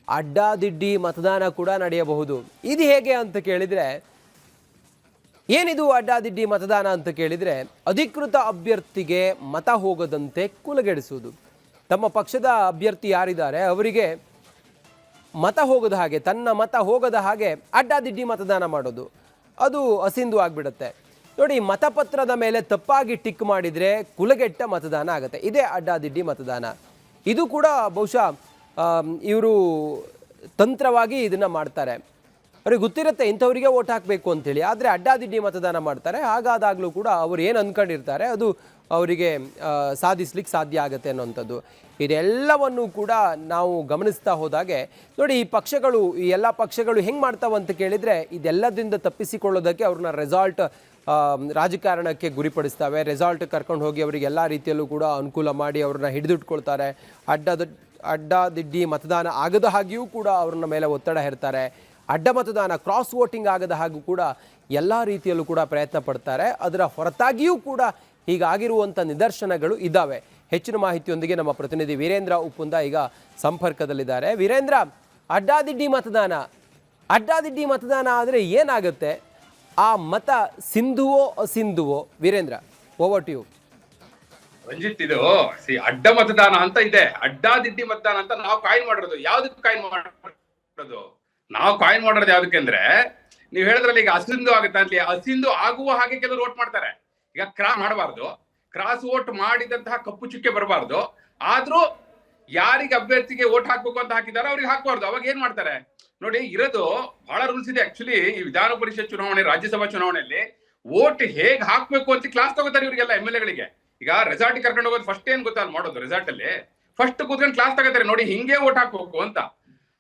ಅಡ್ಡಾದಿಡ್ಡಿ ಮತದಾನ ಕೂಡ ನಡೆಯಬಹುದು. ಇದು ಹೇಗೆ ಅಂತ ಕೇಳಿದರೆ, ಏನಿದು ಅಡ್ಡಾದಿಡ್ಡಿ ಮತದಾನ ಅಂತ ಕೇಳಿದರೆ, ಅಧಿಕೃತ ಅಭ್ಯರ್ಥಿಗೆ ಮತ ಹೋಗದಂತೆ ಕುಲಗೆಡಿಸುವುದು. ತಮ್ಮ ಪಕ್ಷದ ಅಭ್ಯರ್ಥಿ ಯಾರಿದ್ದಾರೆ ಅವರಿಗೆ ಮತ ಹೋಗದ ಹಾಗೆ, ತನ್ನ ಮತ ಹೋಗದ ಹಾಗೆ ಅಡ್ಡಾದಿಡ್ಡಿ ಮತದಾನ ಮಾಡೋದು, ಅದು ಅಸಿಂಧು ಆಗಿಬಿಡುತ್ತೆ ನೋಡಿ. ಮತಪತ್ರದ ಮೇಲೆ ತಪ್ಪಾಗಿ ಟಿಕ್ ಮಾಡಿದರೆ ಕುಲಗೆಟ್ಟ ಮತದಾನ ಆಗುತ್ತೆ. ಇದೇ ಅಡ್ಡಾದಿಡ್ಡಿ ಮತದಾನ. ಇದು ಕೂಡ ಬಹುಶಃ ಇವರು ತಂತ್ರವಾಗಿ ಇದನ್ನು ಮಾಡ್ತಾರೆ. ಅವ್ರಿಗೆ ಗೊತ್ತಿರುತ್ತೆ ಇಂಥವರಿಗೆ ಓಟ್ ಹಾಕಬೇಕು ಅಂತೇಳಿ, ಆದರೆ ಅಡ್ಡಾದಿಡ್ಡಿ ಮತದಾನ ಮಾಡ್ತಾರೆ. ಹಾಗಾದಾಗಲೂ ಕೂಡ ಅವ್ರು ಏನು ಅಂದ್ಕೊಂಡಿರ್ತಾರೆ ಅದು ಅವರಿಗೆ ಸಾಧಿಸ್ಲಿಕ್ಕೆ ಸಾಧ್ಯ ಆಗುತ್ತೆ ಅನ್ನೋಂಥದ್ದು. ಇದೆಲ್ಲವನ್ನು ಕೂಡ ನಾವು ಗಮನಿಸ್ತಾ ಹೋದಾಗೆ ನೋಡಿ, ಈ ಎಲ್ಲ ಪಕ್ಷಗಳು ಹೆಂಗೆ ಮಾಡ್ತಾವೆ ಅಂತ ಕೇಳಿದರೆ, ಇದೆಲ್ಲದಿಂದ ತಪ್ಪಿಸಿಕೊಳ್ಳೋದಕ್ಕೆ ಅವ್ರನ್ನ ರೆಸಾಲ್ಟ್ ರಾಜಕಾರಣಕ್ಕೆ ಗುರಿಪಡಿಸ್ತವೆ. ರೆಸಾಲ್ಟ್ ಕರ್ಕೊಂಡು ಹೋಗಿ ಅವರಿಗೆ ಎಲ್ಲ ರೀತಿಯಲ್ಲೂ ಕೂಡ ಅನುಕೂಲ ಮಾಡಿ ಅವ್ರನ್ನ ಹಿಡಿದಿಟ್ಕೊಳ್ತಾರೆ. ಅಡ್ಡಾದಿಡ್ಡಿ ಮತದಾನ ಆಗದ ಹಾಗೆಯೂ ಕೂಡ ಅವ್ರನ್ನ ಮೇಲೆ ಒತ್ತಡ ಹೇರ್ತಾರೆ. ಅಡ್ಡ ಮತದಾನ, ಕ್ರಾಸ್ ವೋಟಿಂಗ್ ಆಗದ ಹಾಗೂ ಕೂಡ ಎಲ್ಲ ರೀತಿಯಲ್ಲೂ ಕೂಡ ಪ್ರಯತ್ನ ಪಡ್ತಾರೆ. ಅದರ ಹೊರತಾಗಿಯೂ ಕೂಡ ಹೀಗಾಗಿರುವಂಥ ನಿದರ್ಶನಗಳು ಇದ್ದಾವೆ. ಹೆಚ್ಚಿನ ಮಾಹಿತಿಯೊಂದಿಗೆ ನಮ್ಮ ಪ್ರತಿನಿಧಿ ವೀರೇಂದ್ರ ಉಪ್ಪುಂದ ಈಗ ಸಂಪರ್ಕದಲ್ಲಿದ್ದಾರೆ. ವೀರೇಂದ್ರ, ಅಡ್ಡಾದಿಡ್ಡಿ ಮತದಾನ ಆದರೆ ಏನಾಗುತ್ತೆ? ಆ ಮತ ಸಿಂಧುವೋ ಅಸಿಂಧುವೋ? Veerendra, over to you. Ranjith, ಇದು ಅಡ್ಡ ಮತದಾನ ಅಂತ ಇದೆ, ಅಡ್ಡಾದಿಡ್ಡಿ ಮತದಾನ ಅಂತ ನಾವು ಕಾಯಿನ್ ಮಾಡಿರೋದು. ಯಾವ್ದಕ್ಕೆ ಕಾಯಿನ್ ಮಾಡಿರೋದು? ನಾವು ಕಾಯಿನ್ ಮಾಡಿರೋದು ಯಾವ್ದಕ್ಕೆ ಅಂದ್ರೆ, ನೀವು ಹೇಳಿದ್ರಲ್ಲಿ ಈಗ ಅಸಿಂಧು ಆಗುತ್ತೆ ಅಂತ. ಅಸಿಂಧು ಆಗುವ ಹಾಗೆ ಕೆಲವರು ವೋಟ್ ಮಾಡ್ತಾರೆ. ಈಗ ಮಾಡಬಾರ್ದು, ಕ್ರಾಸ್ ವೋಟ್ ಮಾಡಿದಂತಹ ಕಪ್ಪು ಚುಕ್ಕೆ ಬರಬಾರ್ದು. ಆದ್ರೂ ಯಾರಿಗೆ ಅಭ್ಯರ್ಥಿಗೆ ವೋಟ್ ಹಾಕ್ಬೇಕು ಅಂತ ಹಾಕಿದಾರೋ ಅವ್ರಿಗೆ ಹಾಕಬಾರ್ದು. ಅವಾಗ ಏನ್ ಮಾಡ್ತಾರೆ ನೋಡಿ, ಇರೋದು ಬಹಳ ರೂಲ್ಸ್ ಇದೆ. ಆಕ್ಚುಲಿ ಈ ವಿಧಾನ ಪರಿಷತ್ ಚುನಾವಣೆ, ರಾಜ್ಯಸಭಾ ಚುನಾವಣೆಯಲ್ಲಿ ವೋಟ್ ಹೇಗ್ ಹಾಕ್ಬೇಕು ಅಂತ ಕ್ಲಾಸ್ ತಗೋತಾರೆ ಇವರಿಗೆಲ್ಲ, MLA ಗಳಿಗೆ. ಈಗ ರೆಸಾರ್ಟ್ ಕರ್ಕೊಂಡು ಹೋಗೋದು ಫಸ್ಟ್ ಏನ್ ಗೊತ್ತಾ ಮಾಡೋದು, ರೆಸಾರ್ಟ್ ಅಲ್ಲಿ ಫಸ್ಟ್ ಕೂತ್ಕೊಂಡು ಕ್ಲಾಸ್ ತಗೋತಾರೆ, ನೋಡಿ ಹಿಂಗೆ ವೋಟ್ ಹಾಕ್ಬೇಕು ಅಂತ.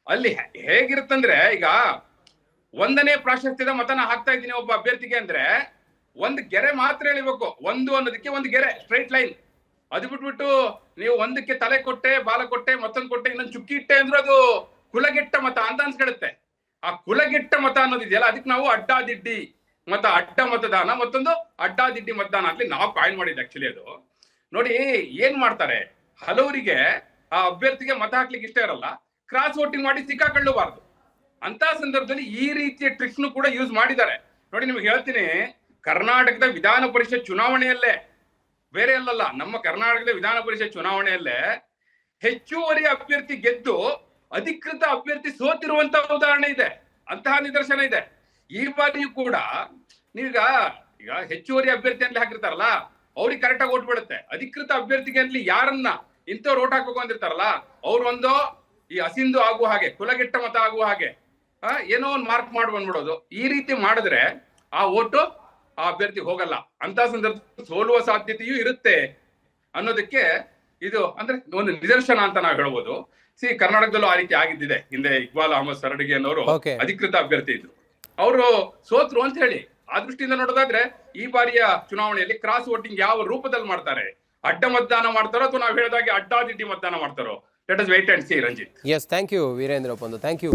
ಅಲ್ಲಿ ಹೇಗಿರುತ್ತಂದ್ರೆ, ಈಗ 1ನೇ ಪ್ರಾಶಸ್ತ್ಯದ ಮತನ ಹಾಕ್ತಾ ಇದ್ದೀನಿ ಒಬ್ಬ ಅಭ್ಯರ್ಥಿಗೆ ಅಂದ್ರೆ, ಒಂದು ಗೆರೆ ಮಾತ್ರ ಎಳಿಬೇಕು. ಒಂದು ಅನ್ನೋದಕ್ಕೆ ಒಂದು ಗೆರೆ, ಸ್ಟ್ರೈಟ್ ಲೈನ್. ಅದು ಬಿಟ್ಬಿಟ್ಟು ನೀವು ಒಂದಕ್ಕೆ ತಲೆ ಕೊಟ್ಟೆ, ಬಾಲ ಕೊಟ್ಟೆ, ಮತ್ತೊಂದು ಕೊಟ್ಟೆ, ಇನ್ನೊಂದು ಚುಕ್ಕಿ ಇಟ್ಟೆ ಅಂದ್ರೆ ಅದು ಕುಲಗೆಟ್ಟ ಮತ ಅಂತ ಅನ್ಸ್ಕೊಳುತ್ತೆ. ಆ ಕುಲಗೆಟ್ಟ ಮತ ಅನ್ನೋದಿದೆಯಲ್ಲ, ಅದಕ್ಕೆ ನಾವು ಅಡ್ಡಾದಿಡ್ಡಿ ಮತ, ಅಡ್ಡ ಮತದಾನ, ಮತ್ತೊಂದು ಅಡ್ಡಾದಿಡ್ಡಿ ಮತದಾನ ಅಂತ ನಾವು ಕಾಯಿನ್ ಮಾಡಿದ್ದು. ಆಕ್ಚುಲಿ ಅದು ನೋಡಿ ಏನ್ ಮಾಡ್ತಾರೆ, ಹಲವರಿಗೆ ಆ ಅಭ್ಯರ್ಥಿಗೆ ಮತ ಹಾಕ್ಲಿಕ್ಕೆ ಇಷ್ಟ ಇರಲ್ಲ, ಕ್ರಾಸ್ ವೋಟಿಂಗ್ ಮಾಡಿ ಸಿಕ್ಕಾಕೊಳ್ಳಬಾರ್ದು ಅಂತ ಸಂದರ್ಭದಲ್ಲಿ ಈ ರೀತಿಯ ಟ್ರಿಕ್ಸ್ ಕೂಡ ಯೂಸ್ ಮಾಡಿದ್ದಾರೆ. ನೋಡಿ ನಿಮ್ಗೆ ಹೇಳ್ತೀನಿ, ಕರ್ನಾಟಕದ ವಿಧಾನ ಪರಿಷತ್ ಚುನಾವಣೆಯಲ್ಲೇ, ಬೇರೆ ಅಲ್ಲಲ್ಲ, ನಮ್ಮ ಕರ್ನಾಟಕದ ವಿಧಾನ ಪರಿಷತ್ ಚುನಾವಣೆಯಲ್ಲೇ ಹೆಚ್ಚುವರಿ ಅಭ್ಯರ್ಥಿ ಗೆದ್ದು ಅಧಿಕೃತ ಅಭ್ಯರ್ಥಿ ಸೋತಿರುವಂತ ಉದಾಹರಣೆ ಇದೆ, ಅಂತಹ ನಿದರ್ಶನ ಇದೆ. ಈ ಬಾರಿಯೂ ಕೂಡ ನೀವೀಗ ಹೆಚ್ಚುವರಿ ಅಭ್ಯರ್ಥಿ ಅಂತ ಹಾಕಿರ್ತಾರಲ್ಲ, ಅವ್ರಿಗೆ ಕರೆಕ್ಟ್ ಆಗಿ ಓಟ್ ಬೀಳುತ್ತೆ. ಅಧಿಕೃತ ಅಭ್ಯರ್ಥಿಗೆ ಅಲ್ಲಿ ಯಾರನ್ನ ಇಂಥವ್ರು ಓಟ್ ಹಾಕ್ಬೇಕು ಅಂದಿರ್ತಾರಲ್ಲ, ಅವ್ರು ಒಂದೋ ಈ ಅಸಿಂಧು ಆಗುವ ಹಾಗೆ, ಕುಲಗೆಟ್ಟ ಮತ ಆಗುವ ಹಾಗೆ ಏನೋ ಒಂದು ಮಾರ್ಕ್ ಮಾಡಿ ಬಂದ್ಬಿಡೋದು. ಈ ರೀತಿ ಮಾಡಿದ್ರೆ ಆ ಓಟು ಆ ಅಭ್ಯರ್ಥಿ ಹೋಗಲ್ಲ. ಅಂತ ಸಂದರ್ಭ ಸೋಲುವ ಸಾಧ್ಯತೆಯೂ ಇರುತ್ತೆ ಅನ್ನೋದಕ್ಕೆ ಇದು ಅಂದ್ರೆ ಒಂದು ನಿದರ್ಶನ ಅಂತ ನಾವು ಹೇಳ್ಬೋದು. ಕರ್ನಾಟಕದಲ್ಲೂ ಆ ರೀತಿ ಆಗಿದ್ದಿದೆ. ಹಿಂದೆ ಇಕ್ಬಾಲ್ ಅಹಮದ್ ಸರಡಗಿ ಅನ್ನೋರು ಅಧಿಕೃತ ಅಭ್ಯರ್ಥಿ ಇದ್ರು, ಅವರು ಸೋತ್ರು ಅಂತ ಹೇಳಿ. ಆ ದೃಷ್ಟಿಯಿಂದ ನೋಡೋದಾದ್ರೆ ಈ ಬಾರಿಯ ಚುನಾವಣೆಯಲ್ಲಿ ಕ್ರಾಸ್ ವೋಟಿಂಗ್ ಯಾವ ರೂಪದಲ್ಲಿ ಮಾಡ್ತಾರೆ, ಅಡ್ಡ ಮತದಾನ ಮಾಡ್ತಾರೋ ಅಥವಾ ನಾವು ಹೇಳಿದಾಗೆ ಅಡ್ಡಾದಿಡ್ಡಿ ಮತದಾನ ಮಾಡ್ತಾರೋ, let us wait and see. Ranjith. Yes, thank you Veerendra ಒಪ್ಪಂದು, ಥ್ಯಾಂಕ್ ಯು.